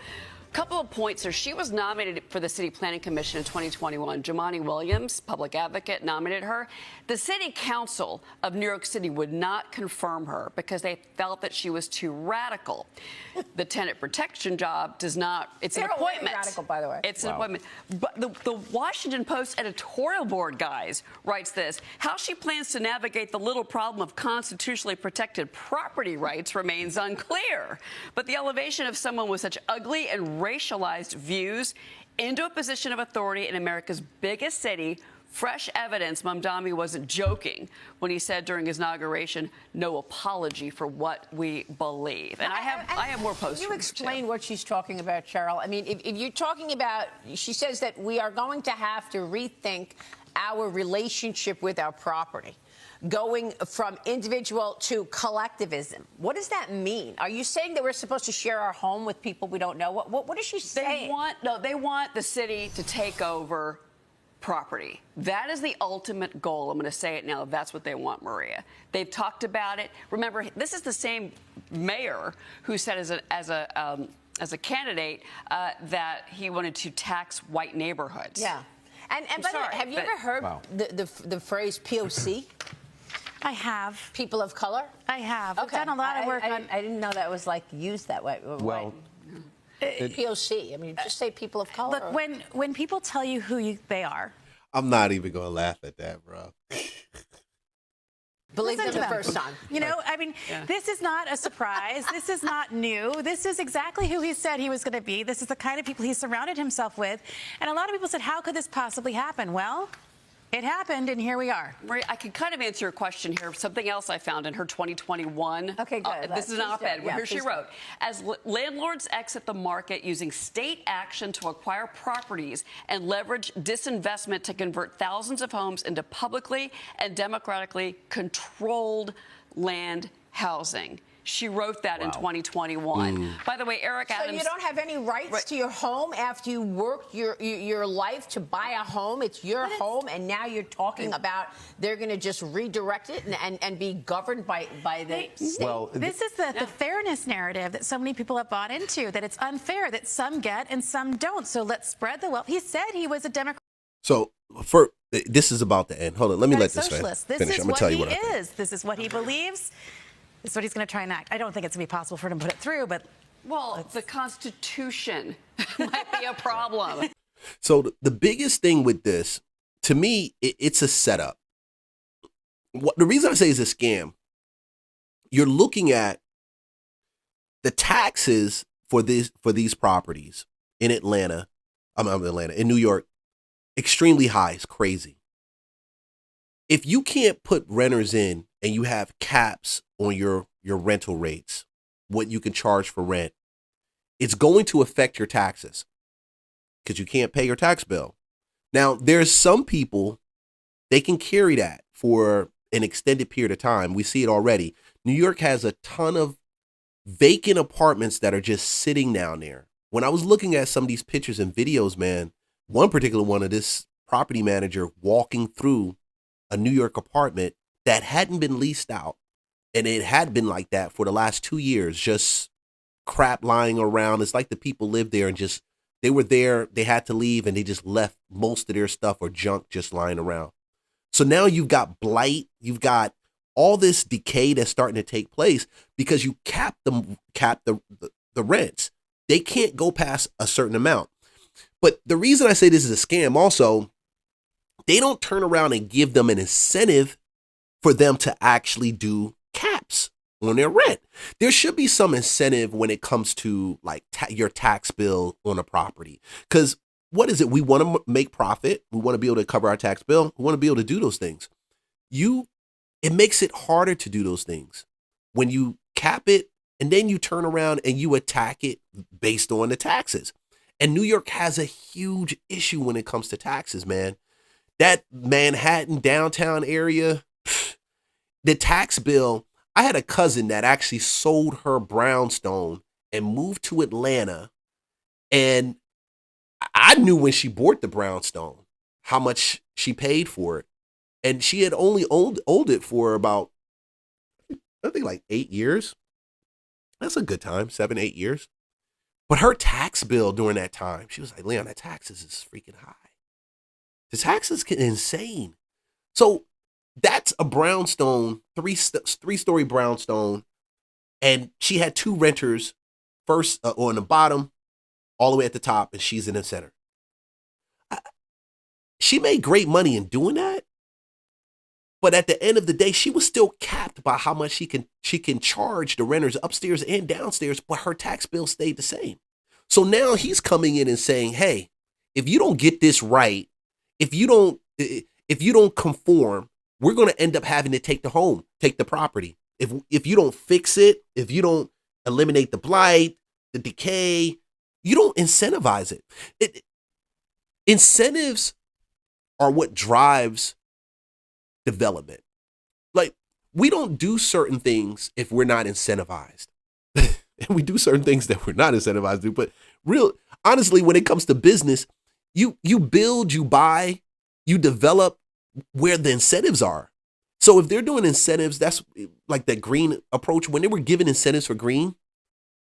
a couple of points here. She was nominated for the City Planning Commission in 2021. Jumaane Williams, public advocate, nominated her. The City Council of New York City would not confirm her because they felt that she was too radical. The tenant protection job does not. It's an appointment. Radical, by the way. It's an appointment. But the Washington Post editorial board, guys, writes this: how she plans to navigate the little problem of constitutionally protected property rights remains unclear. But the elevation of someone with such ugly and racialized views into a position of authority in America's biggest city, fresh evidence. Mamdani wasn't joking when he said during his inauguration, no apology for what we believe. And I have more posts. Can you explain what she's talking about, Cheryl? I mean, if you're talking about, she says that we are going to have to rethink our relationship with our property, going from individual to collectivism. What does that mean? Are you saying that we're supposed to share our home with people we don't know? What is she saying? They want the city to take over property. That is the ultimate goal. I'm going to say it now. That's what they want, Maria. They've talked about it. Remember, this is the same mayor who said as a candidate that he wanted to tax white neighborhoods. Yeah. And by the way, have you ever heard the phrase POC? I have. People of color? I have. Okay. I've done a lot of work on. I didn't know that was like used that way. Well, POC. I mean, just say people of color. Look, when people tell you who they are. I'm not even going to laugh at that, bro. Believe them the first time. You know, I mean, This is not a surprise. This is not new. This is exactly who he said he was going to be. This is the kind of people he surrounded himself with. And a lot of people said, how could this possibly happen? Well, It happened, and here we are. Maria, I can kind of answer your question here. Something else I found in her 2021. Okay, good. This is an op-ed. Yeah, Here she please wrote, as landlords exit the market using state action to acquire properties and leverage disinvestment to convert thousands of homes into publicly and democratically controlled land housing. She wrote that in 2021. By the way, Eric Adams. So you don't have any rights to your home after you worked your life to buy a home. It's your home, and now you're talking about they're going to just redirect it and be governed by the state. Well, this is the fairness narrative that so many people have bought into, that it's unfair that some get and some don't. So let's spread the wealth. He said he was a Democrat. So this is about to end. Hold on, let me let this socialist. finish. This is I'm gonna what tell you he what I think. is. This is what he believes. This is what he's going to try and act. I don't think it's going to be possible for him to put it through, but well, the Constitution might be a problem. So the biggest thing with this, to me, it's a setup. The reason I say it's a scam, you're looking at the taxes for these properties in Atlanta, in New York, extremely high. It's crazy. If you can't put renters in and you have caps on your rental rates, what you can charge for rent, it's going to affect your taxes because you can't pay your tax bill. Now, there's some people, they can carry that for an extended period of time. We see it already. New York has a ton of vacant apartments that are just sitting down there. When I was looking at some of these pictures and videos, man, one particular one of this property manager walking through a New York apartment that hadn't been leased out. And it had been like that for the last 2 years, just crap lying around. It's like the people lived there and just, they were there, they had to leave, and they just left most of their stuff or junk just lying around. So now you've got blight, you've got all this decay that's starting to take place because you cap the rents. They can't go past a certain amount. But the reason I say this is a scam also, they don't turn around and give them an incentive for them to actually do caps on their rent. There should be some incentive when it comes to like your tax bill on a property. Because what is it? We want to make profit. We want to be able to cover our tax bill. We want to be able to do those things. It makes it harder to do those things when you cap it and then you turn around and you attack it based on the taxes. And New York has a huge issue when it comes to taxes, man. That Manhattan downtown area, the tax bill, I had a cousin that actually sold her brownstone and moved to Atlanta. And I knew when she bought the brownstone how much she paid for it. And she had only owned it for about, I think like 8 years. That's a good time, 7, 8 years. But her tax bill during that time, she was like, Leon, that taxes is freaking high. The taxes get insane. So that's a brownstone, three-story brownstone. And she had 2 renters, first on the bottom, all the way at the top, and she's in the center. She made great money in doing that. But at the end of the day, she was still capped by how much she can charge the renters upstairs and downstairs, but her tax bill stayed the same. So now he's coming in and saying, hey, if you don't get this right, if you don't conform, we're going to end up having to take the property. If you don't fix it, if you don't eliminate the blight, the decay, you don't incentivize it. Incentives are what drives development. Like, we don't do certain things if we're not incentivized. And we do certain things that we're not incentivized to. But honestly, when it comes to business, you build, you buy, you develop where the incentives are. So if they're doing incentives, that's like that green approach. When they were giving incentives for green,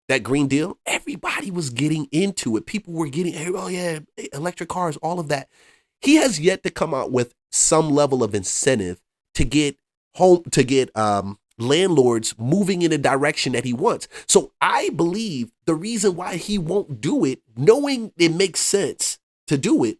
that Green Deal, everybody was getting into it. People were getting, oh yeah, electric cars, all of that. He has yet to come out with some level of incentive to get landlords moving in a direction that he wants. So I believe the reason why he won't do it, knowing it makes sense to do it,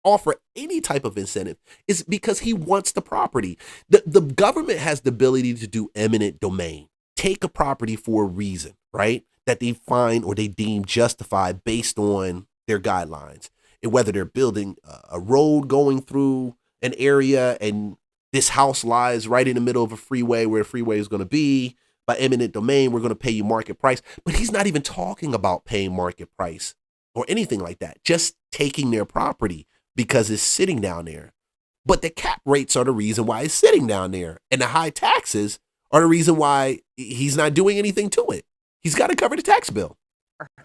offer any type of incentive, is because he wants the property. The government has the ability to do eminent domain, take a property for a reason, right? That they find or they deem justified based on their guidelines. And whether they're building a road going through an area and this house lies right in the middle of a freeway where a freeway is going to be. By eminent domain, we're going to pay you market price. But he's not even talking about paying market price or anything like that. Just taking their property because it's sitting down there. But the cap rates are the reason why it's sitting down there. And the high taxes are the reason why he's not doing anything to it. He's got to cover the tax bill.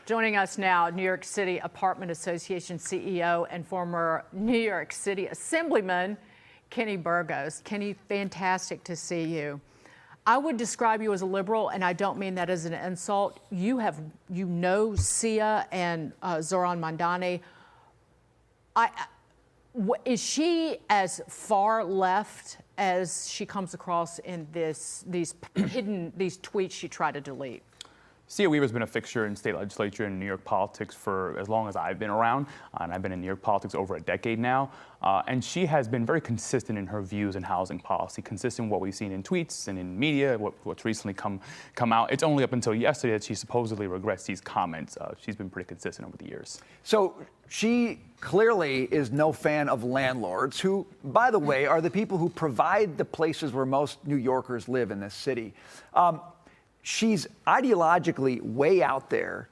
Joining us now, New York City Apartment Association CEO and former New York City Assemblyman, Kenny Burgos. Kenny, fantastic to see you. I would describe you as a liberal, and I don't mean that as an insult. You know Sia and Zoran Mamdani. Is she as far left as she comes across in these tweets she tried to delete? Sia Weaver's been a fixture in state legislature and New York politics for as long as I've been around, and I've been in New York politics over a decade now. And she has been very consistent in her views in housing policy, consistent with what we've seen in tweets and in media, what's recently come out. It's only up until yesterday that she supposedly regrets these comments. She's been pretty consistent over the years. So she clearly is no fan of landlords, who, by the way, are the people who provide the places where most New Yorkers live in this city. She's ideologically way out there.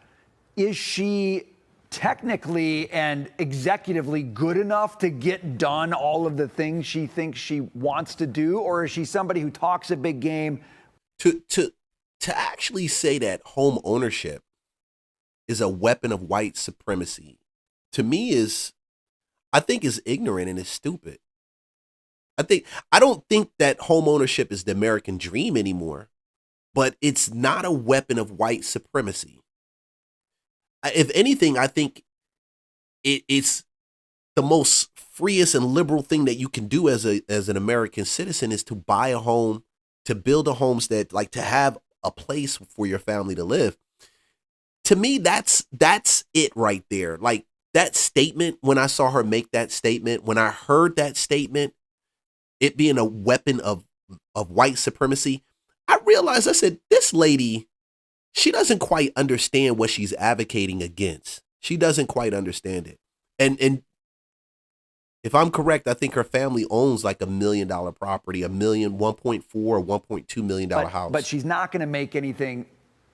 Is she technically and executively good enough to get done all of the things she thinks she wants to do? Or is she somebody who talks a big game? To actually say that home ownership is a weapon of white supremacy, to me I think is ignorant and is stupid. I don't think that home ownership is the American dream anymore. But it's not a weapon of white supremacy. If anything, I think it's the most freest and liberal thing that you can do as an American citizen is to buy a home, to build a homestead, like to have a place for your family to live. To me, that's it right there. Like that statement, when I saw her make that statement, when I heard that statement, it being a weapon of white supremacy, I realized, I said, this lady, she doesn't quite understand what she's advocating against. She doesn't quite understand it. And if I'm correct, I think her family owns like $1 million property, $1.4 or $1.2 million house. But she's not going to make anything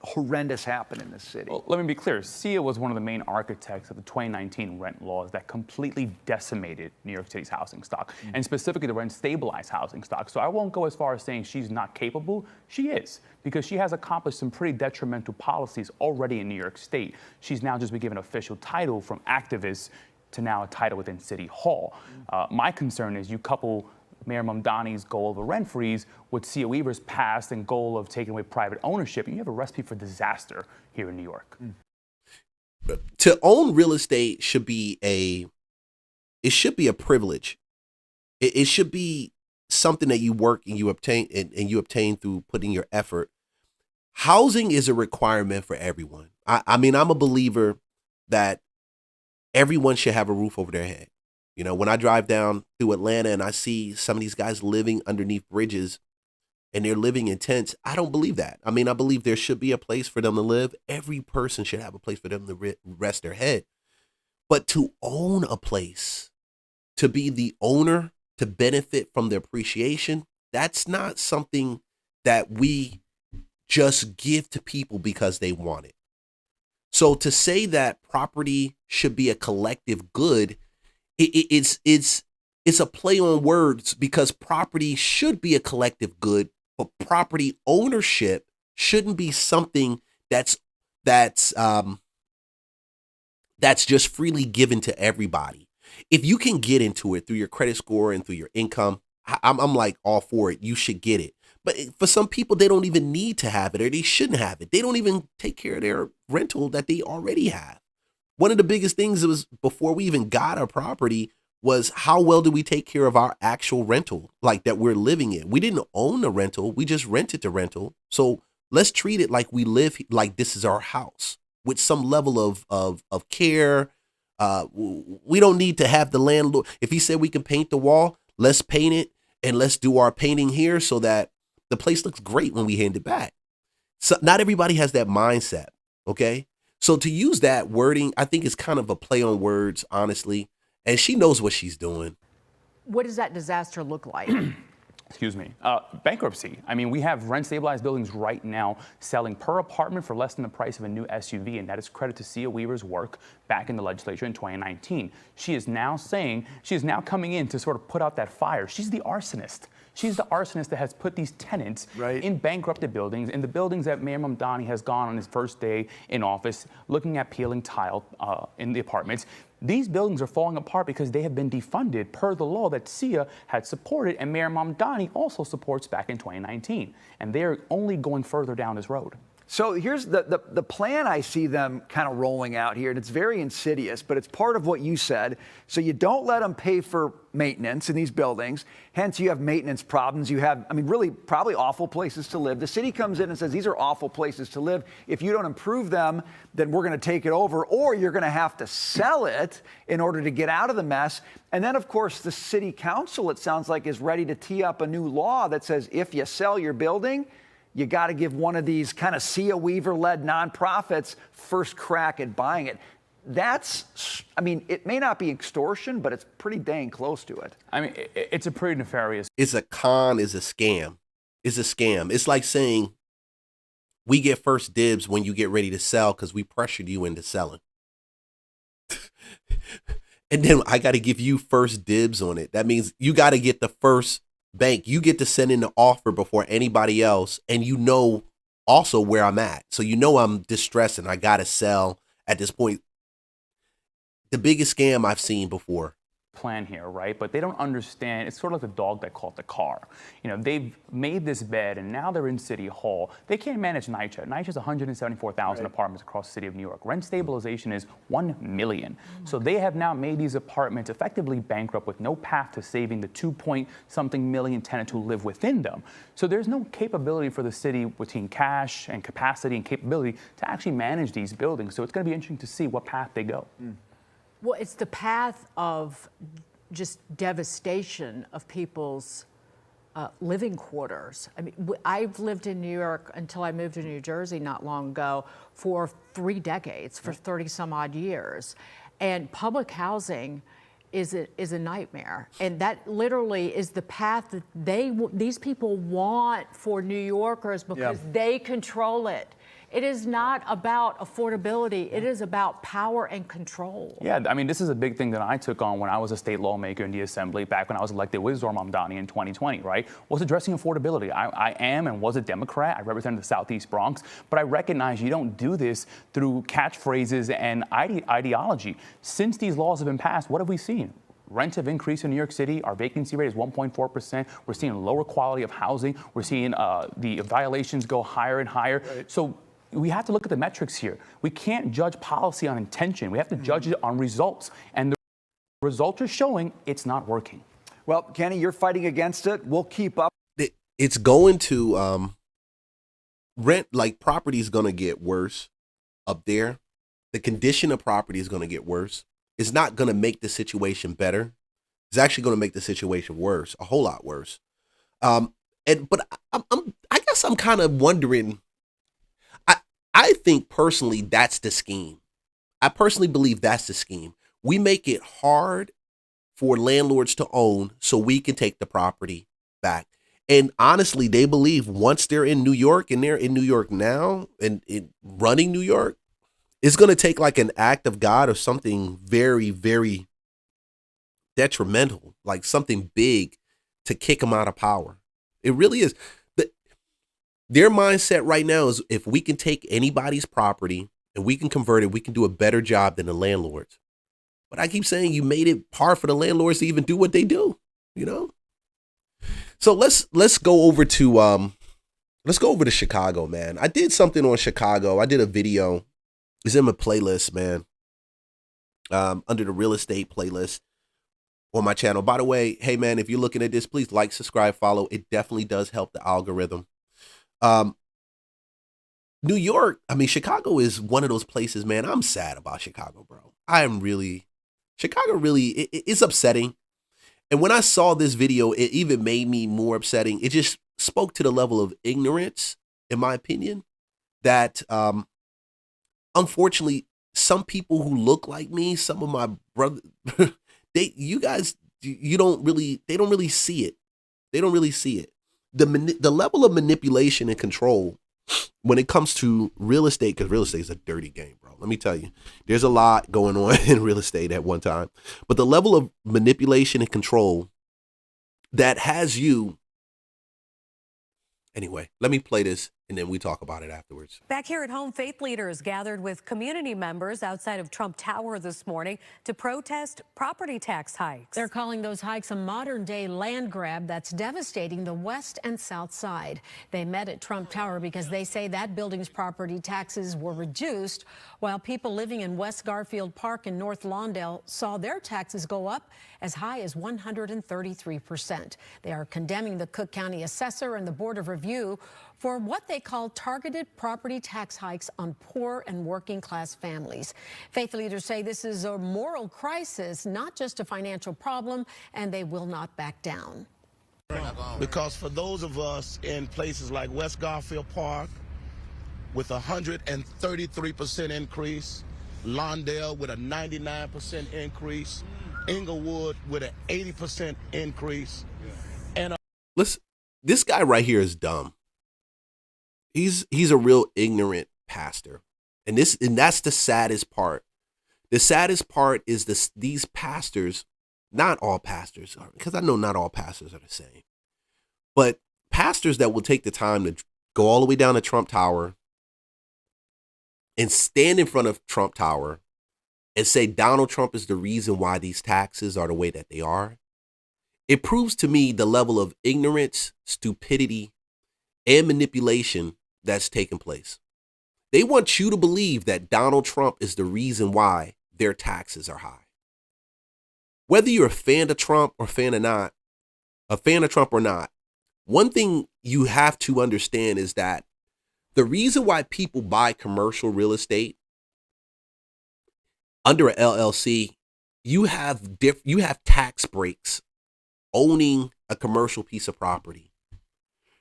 horrendous happen in this city. Well, let me be clear. Sia was one of the main architects of the 2019 rent laws that completely decimated New York City's housing stock, and specifically the rent-stabilized housing stock. So I won't go as far as saying she's not capable. She is, because she has accomplished some pretty detrimental policies already in New York State. She's now just been given an official title from activists to now a title within City Hall. My concern is you couple Mayor Mamdani's goal of a rent freeze with Sia Weaver's past and goal of taking away private ownership, and you have a recipe for disaster here in New York. To own real estate should be a privilege. It should be something that you work and you obtain and you obtain through putting your effort. Housing is a requirement for everyone. I mean, I'm a believer that everyone should have a roof over their head. You know, when I drive down through Atlanta and I see some of these guys living underneath bridges and they're living in tents, I don't believe that. I mean, I believe there should be a place for them to live. Every person should have a place for them to rest their head. But to own a place, to be the owner, to benefit from the appreciation, that's not something that we just give to people because they want it. So to say that property should be a collective good, it's a play on words, because property should be a collective good, but property ownership shouldn't be something that's just freely given to everybody. If you can get into it through your credit score and through your income, I'm like all for it. You should get it. But for some people, they don't even need to have it, or they shouldn't have it. They don't even take care of their rental that they already have. One of the biggest things was before we even got our property was how well do we take care of our actual rental, like that we're living in. We didn't own the rental. We just rented the rental. So let's treat it like we live, like this is our house, with some level of care. We don't need to have the landlord. If he said we can paint the wall, let's paint it, and let's do our painting here so that the place looks great when we hand it back. So not everybody has that mindset. Okay. So to use that wording, I think is kind of a play on words, honestly. And she knows what she's doing. What does that disaster look like? Excuse me, bankruptcy. I mean, we have rent-stabilized buildings right now selling per apartment for less than the price of a new SUV, and that is credit to Sia Weaver's work back in the legislature in 2019. She is now coming in to sort of put out that fire. She's the arsonist. She's the arsonist that has put these tenants in bankrupted buildings, in the buildings that Mayor Mamdani has gone on his first day in office, looking at peeling tile in the apartments. These buildings are falling apart because they have been defunded per the law that Sia had supported and Mayor Mamdani also supports back in 2019. And they're only going further down this road. So here's the plan I see them kind of rolling out here, and it's very insidious, but it's part of what you said. So you don't let them pay for maintenance in these buildings. Hence, you have maintenance problems. You have, I mean, really probably awful places to live. The city comes in and says, these are awful places to live. If you don't improve them, then we're going to take it over, or you're going to have to sell it in order to get out of the mess. And then, of course, the city council, it sounds like, is ready to tee up a new law that says if you sell your building, you got to give one of these kind of Sia Weaver-led nonprofits first crack at buying it. That's, I mean, it may not be extortion, but it's pretty dang close to it. I mean, it's a pretty nefarious. It's a con, it's a scam. It's a scam. It's like saying we get first dibs when you get ready to sell because we pressured you into selling. And then I got to give you first dibs on it. That means you got to get the first bank. You get to send in the offer before anybody else, and you know also where I'm at. So you know I'm distressed and I gotta sell at this point. The biggest scam I've seen before. Plan here, right? But they don't understand. It's sort of like the dog that caught the car. You know, they've made this bed and now they're in City Hall. They can't manage NYCHA. NYCHA is 174,000 apartments across the city of New York. Rent stabilization is 1 million. So they have now made these apartments effectively bankrupt with no path to saving the 2-point-something million tenants who live within them. So there's no capability for the city between cash and capacity and capability to actually manage these buildings. So it's going to be interesting to see what path they go. Well, it's the path of just devastation of people's living quarters. I mean, I've lived in New York until I moved to New Jersey not long ago for 3 decades, for 30 some odd years. And public housing is a nightmare. And that literally is the path that these people want for New Yorkers because they control it. It is not about affordability. It is about power and control. Yeah, I mean, this is a big thing that I took on when I was a state lawmaker in the Assembly back when I was elected with Zor Mamdani in 2020, right? Was addressing affordability. I am and was a Democrat. I represented the Southeast Bronx. But I recognize you don't do this through catchphrases and ideology. Since these laws have been passed, what have we seen? Rents have increased in New York City. Our vacancy rate is 1.4%. We're seeing lower quality of housing. We're seeing the violations go higher and higher. Right. So we have to look at the metrics here. We can't judge policy on intention. We have to judge it on results. And the results are showing it's not working. Well, Kenny, you're fighting against it. We'll keep up. It's going to rent, like property is going to get worse up there. The condition of property is going to get worse. It's not going to make the situation better. It's actually going to make the situation worse, a whole lot worse. But I guess I'm kind of wondering. I think personally that's the scheme. I personally believe that's the scheme. We make it hard for landlords to own so we can take the property back. And honestly, they believe once they're in New York and they're in New York now and running New York, it's going to take like an act of God or something very, very detrimental, like something big to kick them out of power. It really is. Their mindset right now is if we can take anybody's property and we can convert it, we can do a better job than the landlords. But I keep saying you made it hard for the landlords to even do what they do, you know? So let's go over to Chicago, man. I did something on Chicago. I did a video. It's in my playlist, man. Under the real estate playlist on my channel. By the way, hey man, if you're looking at this, please like, subscribe, follow. It definitely does help the algorithm. New York, I mean, Chicago is one of those places, man. I'm sad about Chicago, bro. Chicago really is upsetting. And when I saw this video, it even made me more upsetting. It just spoke to the level of ignorance, in my opinion, that, unfortunately, some people who look like me, some of my brothers, you guys they don't really see it. They don't really see it. The level of manipulation and control when it comes to real estate, because real estate is a dirty game, bro. Let me tell you, there's a lot going on in real estate at one time. But the level of manipulation and control that has you. Anyway, let me play this and then we talk about it afterwards. Back here at home, faith leaders gathered with community members outside of Trump Tower this morning to protest property tax hikes. They're calling those hikes a modern-day land grab that's devastating the west and south side. They met at Trump Tower because they say that building's property taxes were reduced, while people living in West Garfield Park in North Lawndale saw their taxes go up as high as 133%. They are condemning the Cook County assessor and the Board of Review for what they call targeted property tax hikes on poor and working class families. Faith leaders say this is a moral crisis, not just a financial problem, and they will not back down. Because for those of us in places like West Garfield Park with a 133% increase, Lawndale with a 99% increase, Inglewood with an 80% increase, and listen, this guy right here is dumb. He's a real ignorant pastor. And that's the saddest part. The saddest part is these pastors, not all pastors, because I know not all pastors are the same, but pastors that will take the time to go all the way down to Trump Tower and stand in front of Trump Tower and say Donald Trump is the reason why these taxes are the way that they are. It proves to me the level of ignorance, stupidity, and manipulation that's taking place. They want you to believe that Donald Trump is the reason why their taxes are high. Whether you're a fan of Trump or a fan of Trump or not, one thing you have to understand is that the reason why people buy commercial real estate under a LLC, you have tax breaks owning a commercial piece of property.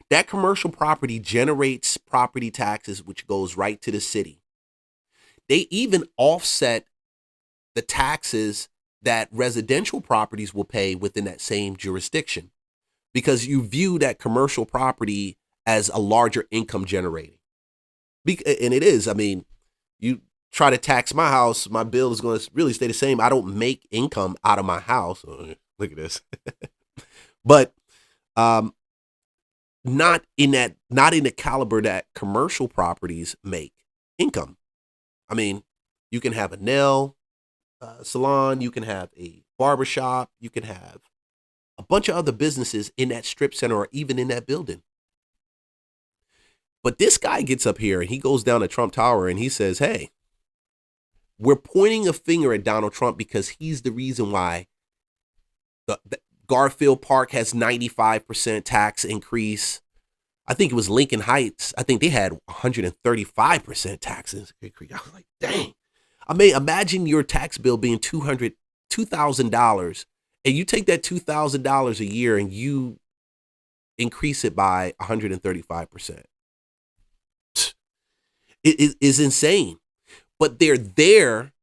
That commercial property generates property taxes, which goes right to the city. They even offset the taxes that residential properties will pay within that same jurisdiction, because you view that commercial property as a larger income generating. And it is. I mean, you try to tax my house, my bill is going to really stay the same. I don't make income out of my house. Look at this. But not in the caliber that commercial properties make income. I mean, you can have a nail salon, you can have a barbershop, you can have a bunch of other businesses in that strip center or even in that building. But this guy gets up here and he goes down to Trump Tower and he says, hey, we're pointing a finger at Donald Trump because he's the reason why the Garfield Park has 95% tax increase. I think it was Lincoln Heights. I think they had 135% tax increase. I was like, dang. I mean, imagine your tax bill being $2,000 and you take that $2,000 a year and you increase it by 135%. It is insane. But they're there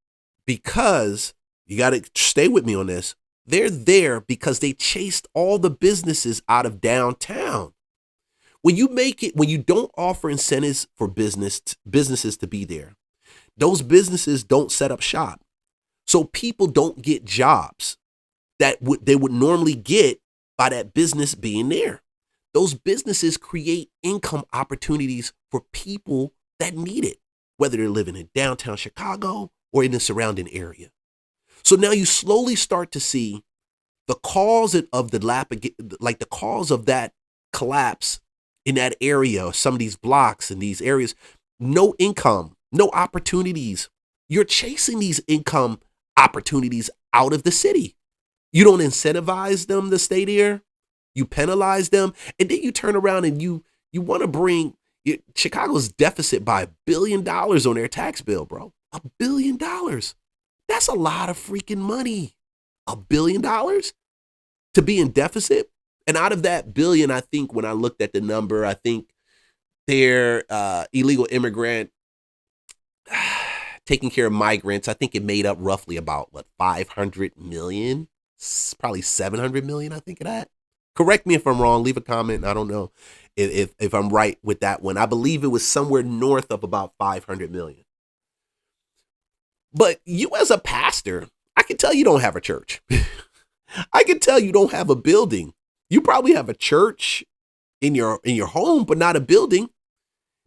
because, you got to stay with me on this, they're there because they chased all the businesses out of downtown. When you don't offer incentives for businesses to be there, those businesses don't set up shop. So people don't get jobs that they would normally get by that business being there. Those businesses create income opportunities for people that need it, whether they're living in downtown Chicago or in the surrounding area. So now you slowly start to see the cause of the cause of that collapse in that area, some of these blocks in these areas. No income, no opportunities. You're chasing these income opportunities out of the city. You don't incentivize them to stay there. You penalize them, and then you turn around and you want to bring Chicago's deficit by $1 billion on their tax bill, bro. $1 billion. That's a lot of freaking money. $1 billion to be in deficit. And out of that billion, I think when I looked at the number, I think their illegal immigrant taking care of migrants, I think it made up roughly about 500 million. probably 700 million, I think of that. Correct me if I'm wrong. Leave a comment. I don't know if I'm right with that one. I believe it was somewhere north of about 500 million. But you as a pastor, I can tell you don't have a church. I can tell you don't have a building. You probably have a church in your home, but not a building.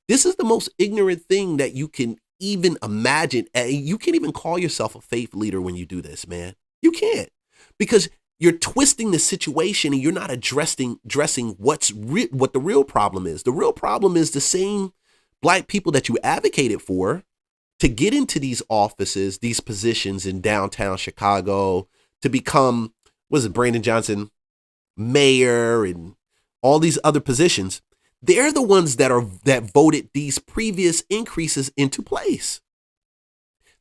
This is the most ignorant thing that you can even imagine. You can't even call yourself a faith leader when you do this, man. You can't, because you're twisting the situation and you're not addressing what the real problem is. The real problem is the same black people that you advocated for to get into these offices, these positions in downtown Chicago, to become, Brandon Johnson, mayor, and all these other positions. They're the ones that voted these previous increases into place.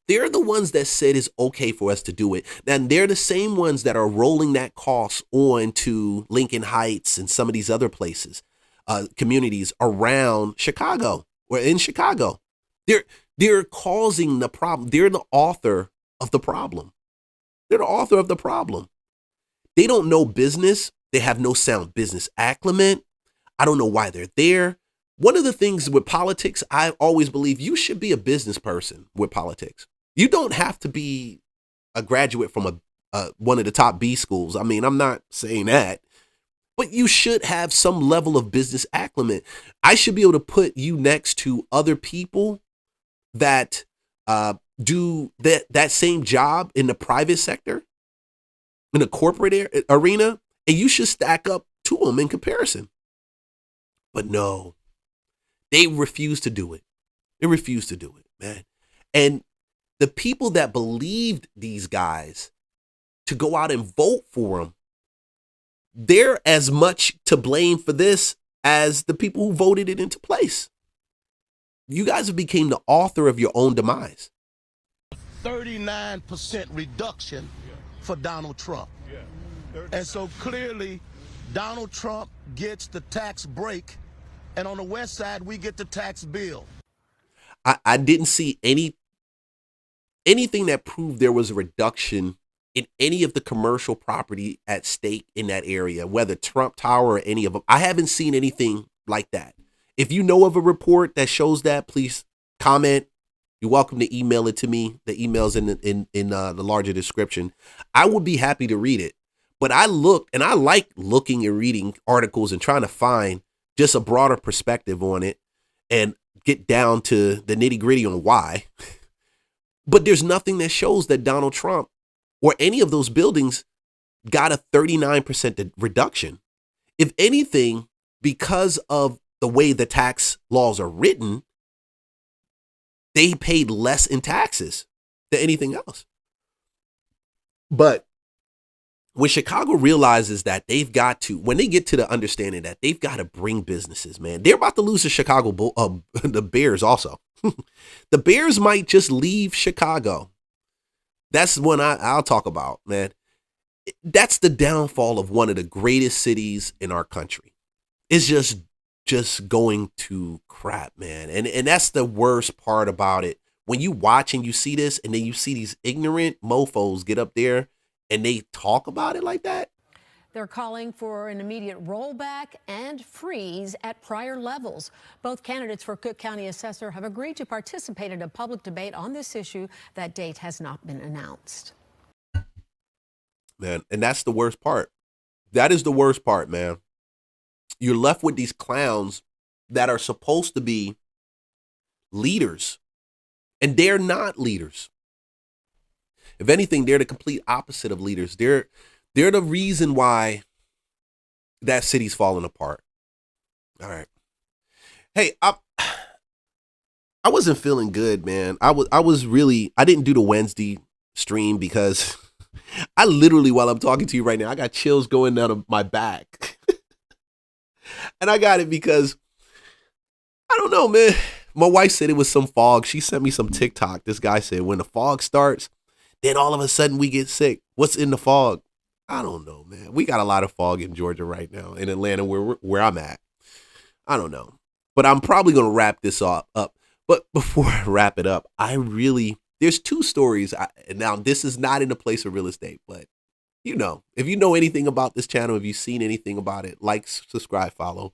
They're the ones that said it's okay for us to do it. And they're the same ones that are rolling that cost on to Lincoln Heights and some of these other places, communities around Chicago or in Chicago. They're causing the problem. They're the author of the problem. They're the author of the problem. They don't know business. They have no sound business acumen. I don't know why they're there. One of the things with politics, I always believe you should be a business person with politics. You don't have to be a graduate from one of the top B schools. I mean, I'm not saying that, but you should have some level of business acumen. I should be able to put you next to other people that do that same job in the private sector, in the corporate arena, and you should stack up to them in comparison. But no, they refuse to do it. They refuse to do it, man. And the people that believed these guys to go out and vote for them, they're as much to blame for this as the people who voted it into place. You guys have become the author of your own demise. 39% reduction for Donald Trump. And so clearly, Donald Trump gets the tax break, and on the west side, we get the tax bill. I didn't see anything that proved there was a reduction in any of the commercial property at stake in that area, whether Trump Tower or any of them. I haven't seen anything like that. If you know of a report that shows that, please comment. You're welcome to email it to me. The email's in the larger description. I would be happy to read it. But I looked, and I like looking and reading articles and trying to find just a broader perspective on it and get down to the nitty gritty on why. But there's nothing that shows that Donald Trump or any of those buildings got a 39% reduction. If anything, because of the way the tax laws are written, they paid less in taxes than anything else. But when Chicago realizes that they've got to, when they get to the understanding that they've got to bring businesses, man, they're about to lose to Chicago, the Bears also. The Bears might just leave Chicago. That's one I'll talk about, man. That's the downfall of one of the greatest cities in our country. It's just going to crap, man. And that's the worst part about it. When you watch and you see this, and then you see these ignorant mofos get up there and they talk about it like that. They're calling for an immediate rollback and freeze at prior levels. Both candidates for Cook County Assessor have agreed to participate in a public debate on this issue. That date has not been announced. Man, and that's the worst part. That is the worst part, man. You're left with these clowns that are supposed to be leaders, and they're not leaders. If anything, they're the complete opposite of leaders. They're the reason why that city's falling apart. All right. Hey, I wasn't feeling good, man. I didn't do the Wednesday stream because I literally, while I'm talking to you right now, I got chills going down of my back. And I got it because, I don't know, man. My wife said it was some fog. She sent me some TikTok. This guy said, when the fog starts, then all of a sudden we get sick. What's in the fog? I don't know, man. We got a lot of fog in Georgia right now, in Atlanta, where I'm at. I don't know. But I'm probably going to wrap this up. But before I wrap it up, there's two stories. Now, this is not in the place of real estate, but, if you know anything about this channel, if you've seen anything about it, like, subscribe, follow.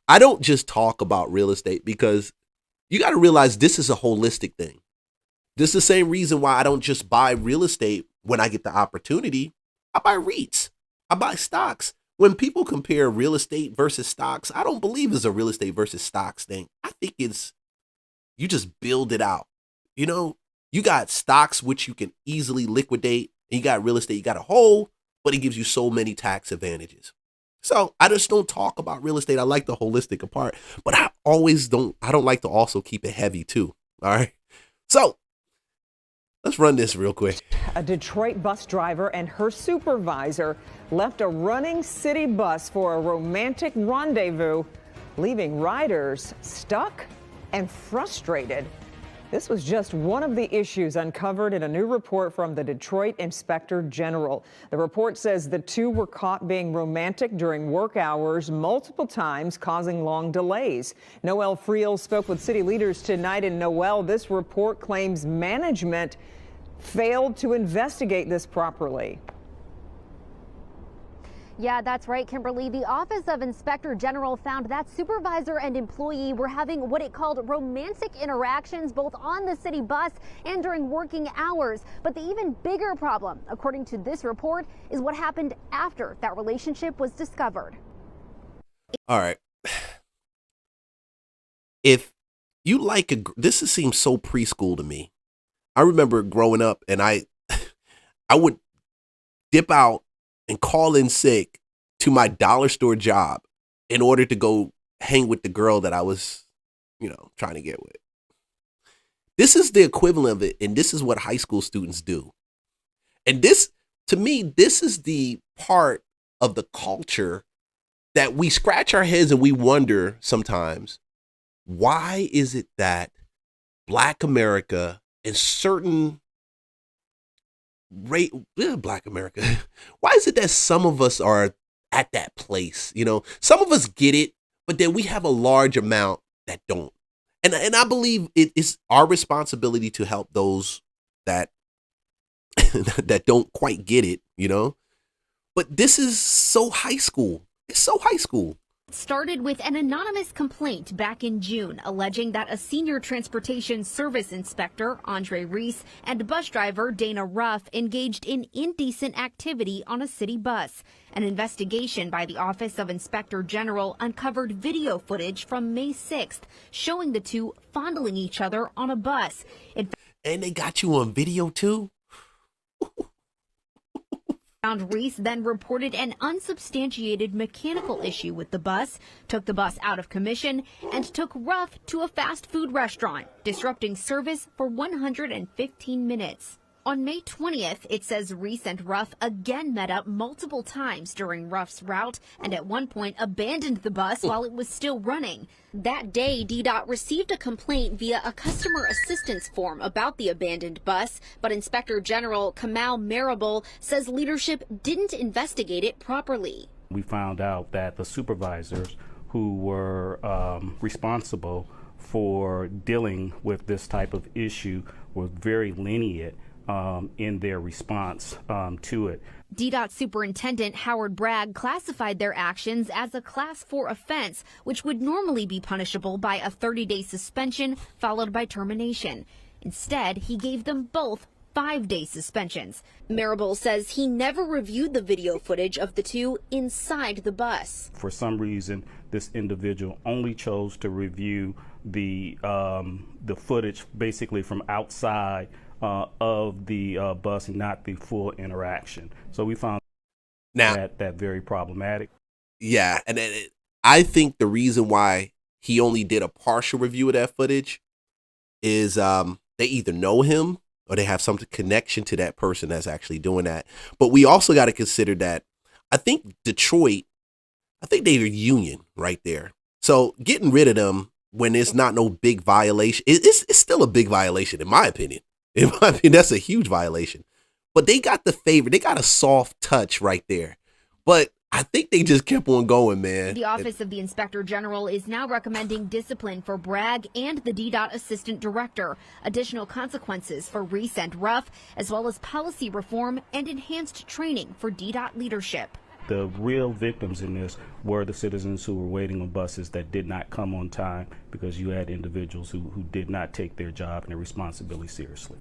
I don't just talk about real estate because you got to realize this is a holistic thing. This is the same reason why I don't just buy real estate when I get the opportunity. I buy REITs. I buy stocks. When people compare real estate versus stocks, I don't believe it's a real estate versus stocks thing. I think it's, you just build it out. You got stocks, which you can easily liquidate, and you got real estate, you got a hold, but it gives you so many tax advantages. So I just don't talk about real estate. I like the holistic part, but I don't like to also keep it heavy too. All right. So let's run this real quick. A Detroit bus driver and her supervisor left a running city bus for a romantic rendezvous, leaving riders stuck and frustrated. This was just one of the issues uncovered in a new report from the Detroit Inspector General. The report says the two were caught being romantic during work hours multiple times, causing long delays. Noel Friel spoke with city leaders tonight. And Noel, this report claims management failed to investigate this properly. Yeah, that's right, Kimberly. The Office of Inspector General found that supervisor and employee were having what it called romantic interactions both on the city bus and during working hours. But the even bigger problem, according to this report, is what happened after that relationship was discovered. All right. If you like this seems so preschool to me. I remember growing up and I would dip out and call in sick to my dollar store job in order to go hang with the girl that I was, trying to get with. This is the equivalent of it, and this is what high school students do. And this, to me, this is the part of the culture that we scratch our heads and we wonder sometimes, why is it that Black America and certain Black America, why is it that some of us are at that place? Some of us get it, but then we have a large amount that don't. And I believe it is our responsibility to help those that that don't quite get it, But this is so high school. It's so high school. It started with an anonymous complaint back in June alleging that a senior transportation service inspector, Andre Reese, and bus driver Dana Ruff engaged in indecent activity on a city bus. An investigation by the Office of Inspector General uncovered video footage from May 6th showing the two fondling each other on a bus. And they got you on video too? Reese then reported an unsubstantiated mechanical issue with the bus, took the bus out of commission, and took Ruff to a fast food restaurant, disrupting service for 115 minutes. On May 20th, it says Reese and Ruff again met up multiple times during Ruff's route and at one point abandoned the bus while it was still running. That day, DDOT received a complaint via a customer assistance form about the abandoned bus, but Inspector General Kamal Marable says leadership didn't investigate it properly. We found out that the supervisors who were responsible for dealing with this type of issue were very lenient in their response to it. DDOT Superintendent Howard Bragg classified their actions as a Class 4 offense, which would normally be punishable by a 30-day suspension followed by termination. Instead, he gave them both 5-day suspensions. Marable says he never reviewed the video footage of the two inside the bus. For some reason, this individual only chose to review the footage basically from outside of the bus and not the full interaction. So we found that very problematic. Yeah, and I think the reason why he only did a partial review of that footage is they either know him or they have some connection to that person that's actually doing that. But we also got to consider that I think Detroit, they're union right there. So getting rid of them when it's not no big violation, it's still a big violation in my opinion. In my opinion, that's a huge violation. But they got the favor. They got a soft touch right there. But I think they just kept on going, man. The Office of the Inspector General is now recommending discipline for Bragg and the DDOT Assistant Director, additional consequences for recent rough, as well as policy reform and enhanced training for DDOT leadership. The real victims in this were the citizens who were waiting on buses that did not come on time because you had individuals who did not take their job and their responsibility seriously.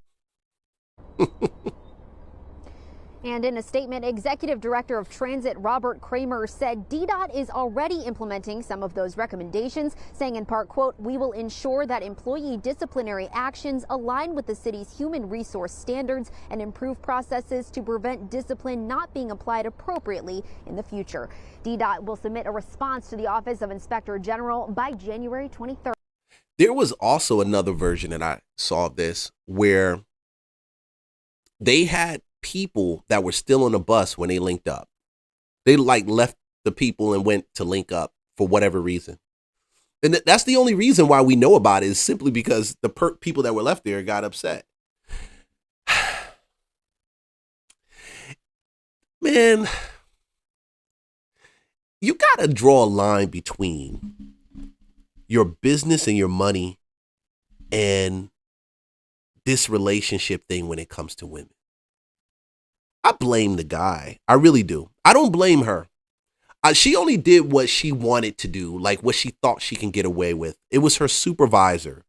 And in a statement, Executive Director of Transit Robert Kramer said DDOT is already implementing some of those recommendations, saying in part, quote, "We will ensure that employee disciplinary actions align with the city's human resource standards and improve processes to prevent discipline not being applied appropriately in the future." DDOT will submit a response to the Office of Inspector General by January 23rd. There was also another version that I saw of this where they had people that were still on the bus when they linked up. They like left the people and went to link up for whatever reason. And that's the only reason why we know about it, is simply because the people that were left there got upset. Man, you got to draw a line between your business and your money and this relationship thing when it comes to women. I blame the guy. I really do. I don't blame her. She only did what she wanted to do, like what she thought she can get away with. It was her supervisor.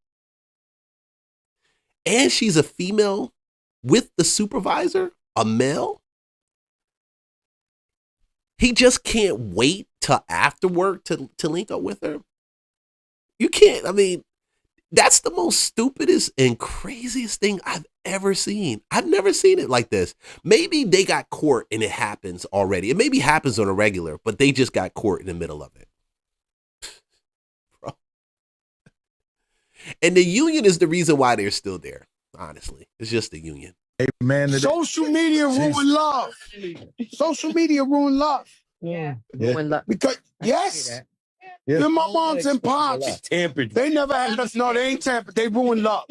And she's a female with the supervisor, a male. He just can't wait till after work to link up with her. You can't. I mean, that's the most stupidest and craziest thing I've ever seen. I've never seen it like this. Maybe they got caught and it happens already. It maybe happens on a regular, but they just got caught in the middle of it. Bro. And the union is the reason why they're still there, honestly. It's just the union. Hey, man, social media ruined love. Social media ruined love. Yeah. Because, yes. Yeah. My moms and pops, they never had us. No, they ain't tampered. They ruined love.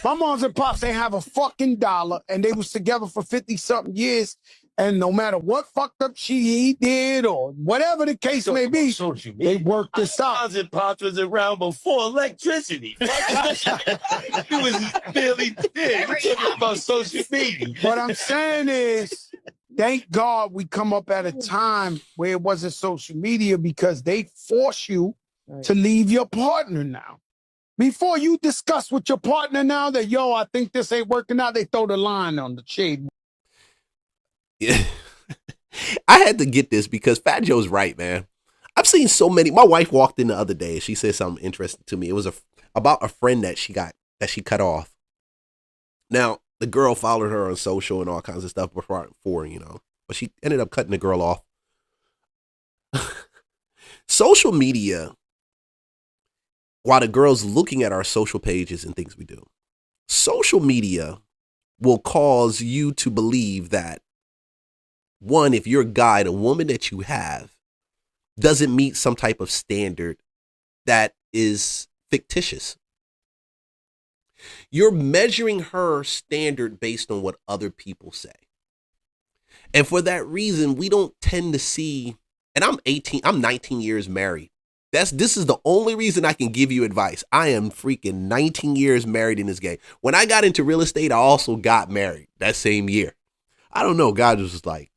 My moms and pops ain't have a fucking dollar, and they was together for 50-something years. And no matter what fucked up he did or whatever the case may be, they worked this out. Moms and pops was around before electricity. It was barely there. You talking about social media. What I'm saying is, thank God we come up at a time where it wasn't social media, because they force you to leave your partner now. Before you discuss with your partner now that, yo, I think this ain't working out, they throw the line on the shade. Yeah. I had to get this because Fat Joe's right, man. I've seen so many. My wife walked in the other day. She said something interesting to me. It was about a friend that she cut off. Now, the girl followed her on social and all kinds of stuff before, you know, but she ended up cutting the girl off. Social media, while the girl's looking at our social pages and things we do, social media will cause you to believe that, one, if you're a guy, the woman that you have doesn't meet some type of standard that is fictitious. You're measuring her standard based on what other people say. And for that reason, we don't tend to see, and I'm 19 years married. This is the only reason I can give you advice. I am freaking 19 years married in this game. When I got into real estate, I also got married that same year. I don't know. God was just like,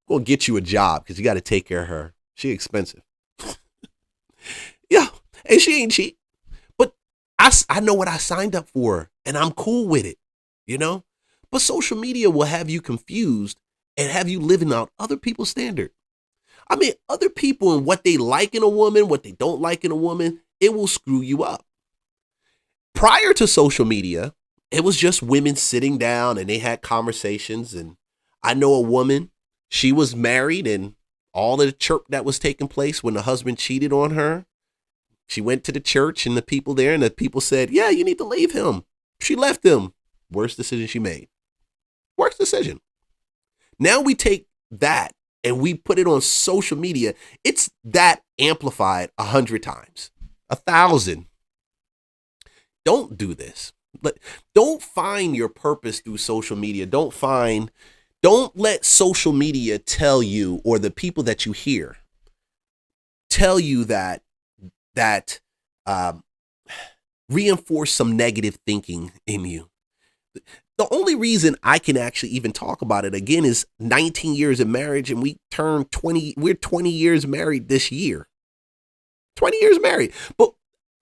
we'll get you a job because you got to take care of her. She expensive. Yeah. And she ain't cheap. But I know what I signed up for and I'm cool with it, you know? But social media will have you confused and have you living out other people's standard. I mean, other people and what they like in a woman, what they don't like in a woman, it will screw you up. Prior to social media, it was just women sitting down and they had conversations. And I know a woman, she was married, and all of the chirp that was taking place when the husband cheated on her, she went to the church and the people there, and the people said, yeah, you need to leave him. She left him. Worst decision she made. Worst decision. Now we take that and we put it on social media. It's that amplified 100 times, 1,000. Don't do this. Don't find your purpose through social media. Don't find Don't let social media tell you, or the people that you hear tell you that reinforce some negative thinking in you. The only reason I can actually even talk about it again is 19 years of marriage, and we're 20 years married this year. 20 years married. But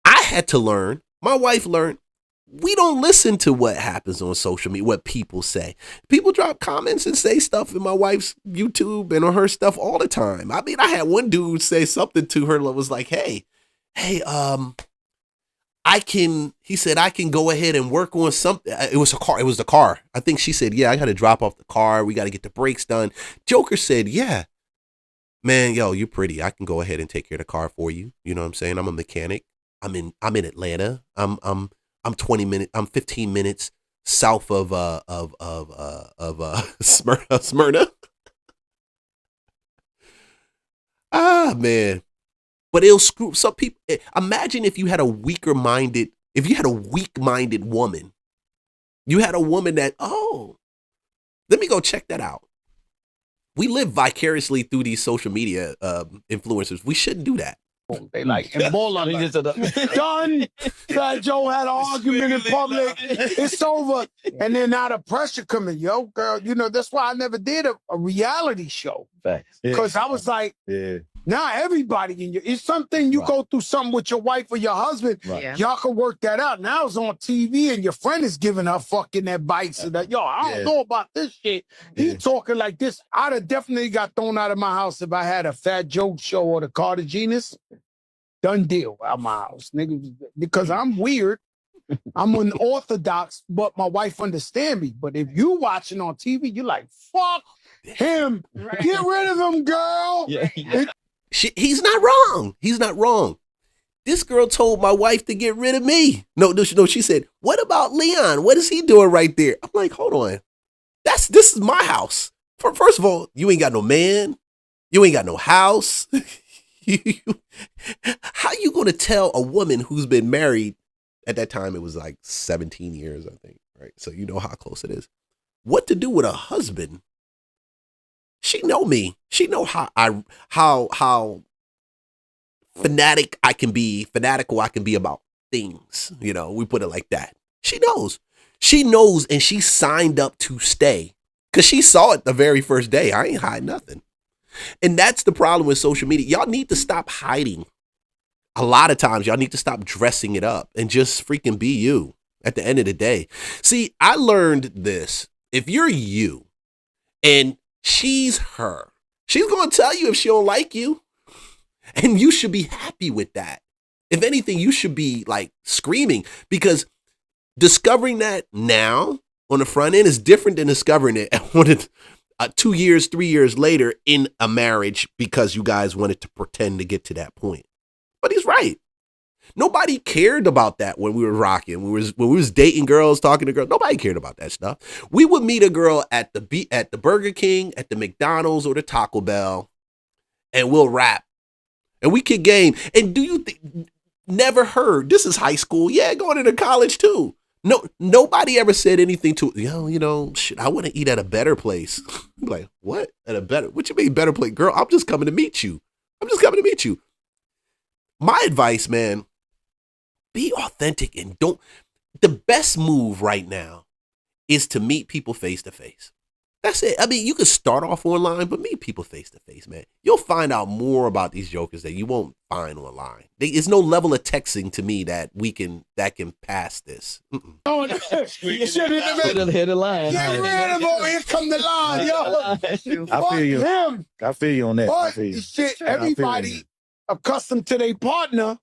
I had to learn, my wife learned, we don't listen to what happens on social media, what people say. People drop comments and say stuff in my wife's YouTube and on her stuff all the time. I mean, I had one dude say something to her that was like, hey, he said, I can go ahead and work on something. It was the car. I think she said, yeah, I got to drop off the car. We got to get the brakes done. Joker said, yeah, man, yo, you're pretty. I can go ahead and take care of the car for you. You know what I'm saying? I'm a mechanic. I'm in Atlanta. I'm 15 minutes south of Smyrna. Ah, man. But it'll screw some people. Imagine if you had a weak-minded woman. You had a woman that, let me go check that out. We live vicariously through these social media influencers. We shouldn't do that. They like, and done. Joe had an argument in public. It's over. And then now the pressure coming, yo, girl, that's why I never did a reality show. Because I was like, now everybody it's something you go through something with your wife or your husband. Y'all can work that out. Now it's on TV and your friend is giving her fucking advice and that, yo, I don't know about this shit. He talking like this. I'd have definitely got thrown out of my house if I had a Fat Joe show or the Cartagenas. Done deal out my house, nigga. Because I'm weird. I'm unorthodox, but my wife understand me. But if you watching on TV, you're like, fuck him. Get rid of him, girl. He's not wrong. He's not wrong. This girl told my wife to get rid of me. No, she said, what about Leon? What is he doing right there? I'm like, hold on. This is my house. First of all, you ain't got no man. You ain't got no house. How you going to tell a woman who's been married, at that time it was like 17 years, I think, right? So you know how close it is. What to do with a husband? She know me. She know how fanatical I can be about things. We put it like that. She knows. She knows, and she signed up to stay because she saw it the very first day. I ain't hide nothing. And that's the problem with social media. Y'all need to stop hiding. A lot of times, y'all need to stop dressing it up and just freaking be you at the end of the day. See, I learned this. If you're you and she's her, she's going to tell you if she don't like you. And you should be happy with that. If anything, you should be like screaming, because discovering that now on the front end is different than discovering it when it's 2 years, 3 years later in a marriage because you guys wanted to pretend to get to that point. But he's right. Nobody cared about that when we were rocking. When we was dating girls, talking to girls. Nobody cared about that stuff. We would meet a girl at the Burger King, at the McDonald's, or the Taco Bell, and we'll rap. And we kick game. And do you think, never heard, this is high school. Yeah, going into college too. No, nobody ever said anything to, shit, I want to eat at a better place. Like, what? What you mean better place? Girl, I'm just coming to meet you. My advice, man, be authentic and the best move right now is to meet people face to face. That's it. I mean, you can start off online, but meet people face to face, man. You'll find out more about these jokers that you won't find online. There's no level of texting to me that can pass this. Oh, you should have hit the line. Get rid of him. Here come the line, yo. I feel you. Him. I feel you on that. But shit, everybody accustomed to their partner,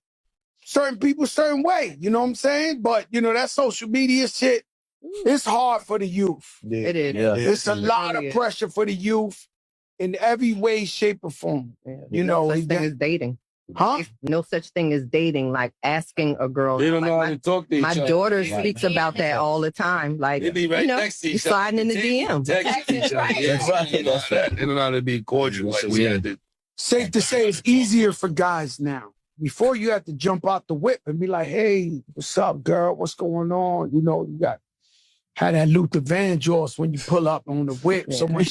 certain people, certain way. You know what I'm saying? But that social media shit, it's hard for the youth. Yeah. It is. Yeah. It's a lot of pressure for the youth in every way, shape, or form. No such thing as dating. Huh? No such thing as dating, like asking a girl. They don't know how to talk to each other. My daughter speaks about that all the time. Like, They be right next to you each other. sliding in the DM. Text each other. That's right. They don't know how to be cordial. Like we had to. Safe to say, it's easier for guys now. Before, you had to jump out the whip and be like, hey, what's up, girl? What's going on? You got had that Luther Vandross when you pull up on the whip. So when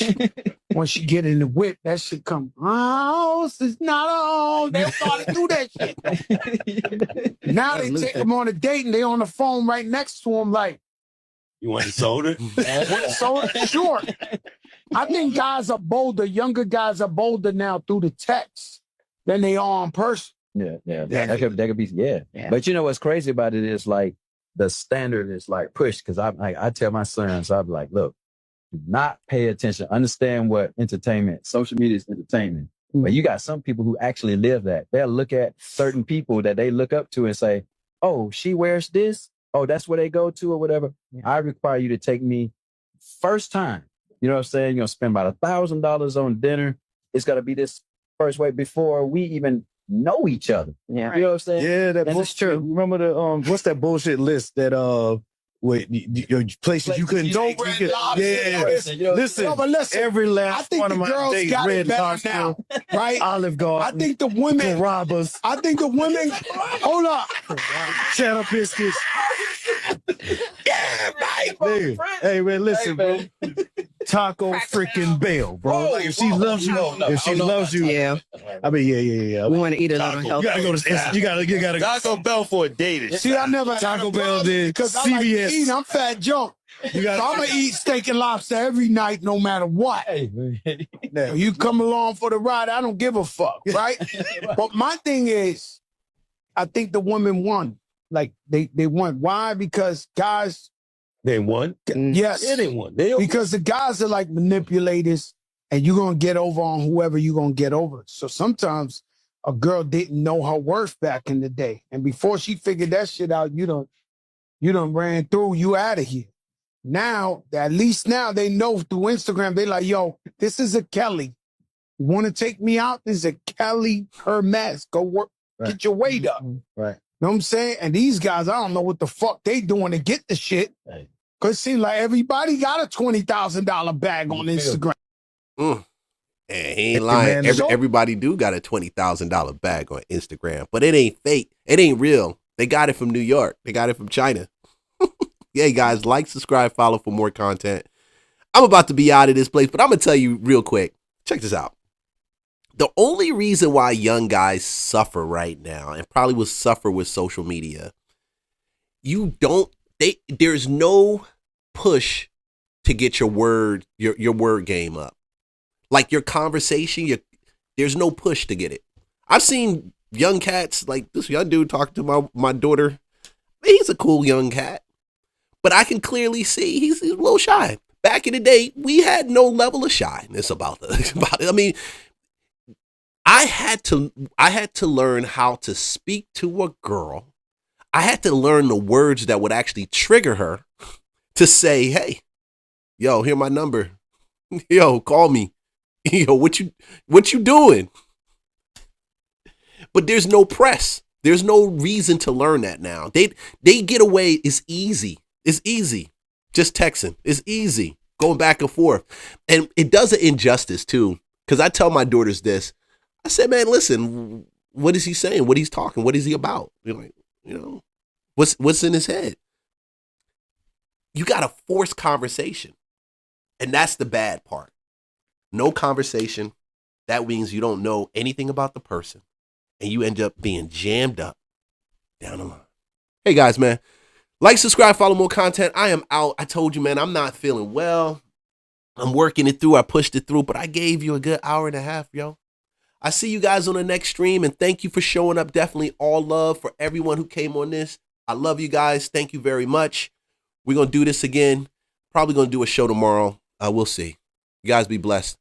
she get in the whip, that shit come. House is not on. They started to do that shit. Now they take them on a date and they on the phone right next to them like, you want a soda? soda? Sure. I think guys are bolder. Younger guys are bolder now through the text than they are in person. Yeah. That could be, yeah. But you know what's crazy about it is like the standard is like pushed because I tell my sons, I'm like, look, do not pay attention. Understand what social media is entertainment. But you got some people who actually live that. They'll look at certain people that they look up to and say, oh, she wears this. Oh, that's where they go to or whatever. I require you to take me first time. You know what I'm saying? You're going to spend about $1,000 on dinner. It's got to be this first way before we even know each other. Yeah. You know what I'm saying? Yeah, that's true. Remember the what's that bullshit list that with your places you couldn't Don't red lobster. Listen, but listen, every last I think one the of my girls dates, got red it better lobster, now, right? Olive Garden. I think the women rob us. I think the women. Hold up. Cheddar biscuits. Hey man, listen, bro. Taco freaking Bell, bro. Like if she loves you, Yeah. I mean, yeah. We want to eat a little healthy. You gotta go to you gotta Taco Bell for a date. See, I never had Taco a Bell problem did. because I like to CVS. eat. I'm fat junk. So I'm gonna eat steak and lobster every night, no matter what. You come along for the ride, I don't give a fuck, right? But my thing is, I think the women won. Like they won. Why? Because guys. They won? Yes. Yeah, they won. Because the guys are like manipulators and you're going to get over on whoever you're going to get over. So sometimes a girl didn't know her worth back in the day. And before she figured that shit out, you done ran through, you out of here. Now, at least now they know through Instagram, they like, yo, this is a Kelly. You want to take me out? This is a Kelly, her mask. Go work, get your weight up. Right. Know what I'm saying? And these guys, I don't know what the fuck they doing to get the shit. Because it seems like everybody got a $20,000 bag on Instagram. And he ain't lying. Everybody do got a $20,000 bag on Instagram. But it ain't fake. It ain't real. They got it from New York. They got it from China. Yeah, guys, like, subscribe, follow for more content. I'm about to be out of this place, but I'm going to tell you real quick. Check this out. The only reason why young guys suffer right now and probably will suffer with social media, there's no push to get your word game up. Like your conversation, there's no push to get it. I've seen young cats, like this young dude talking to my daughter. He's a cool young cat, but I can clearly see he's a little shy. Back in the day, we had no level of shyness about it. I mean, I had to learn how to speak to a girl. I had to learn the words that would actually trigger her to say, hey, yo, here's my number. Yo, call me. Yo, what you doing? But there's no press. There's no reason to learn that now. They get away. It's easy. It's easy. Just texting. It's easy. Going back and forth. And it does an injustice too. Because I tell my daughters this. I said, man, listen, what is he saying? What he's talking? What is he about? You're like, what's in his head? You got to force conversation. And that's the bad part. No conversation. That means you don't know anything about the person. And you end up being jammed up down the line. Hey, guys, man. Like, subscribe, follow more content. I am out. I told you, man, I'm not feeling well. I'm working it through. I pushed it through. But I gave you a good hour and a half, yo. I see you guys on the next stream, and thank you for showing up. Definitely all love for everyone who came on this. I love you guys. Thank you very much. We're going to do this again. Probably going to do a show tomorrow. We'll see. You guys be blessed.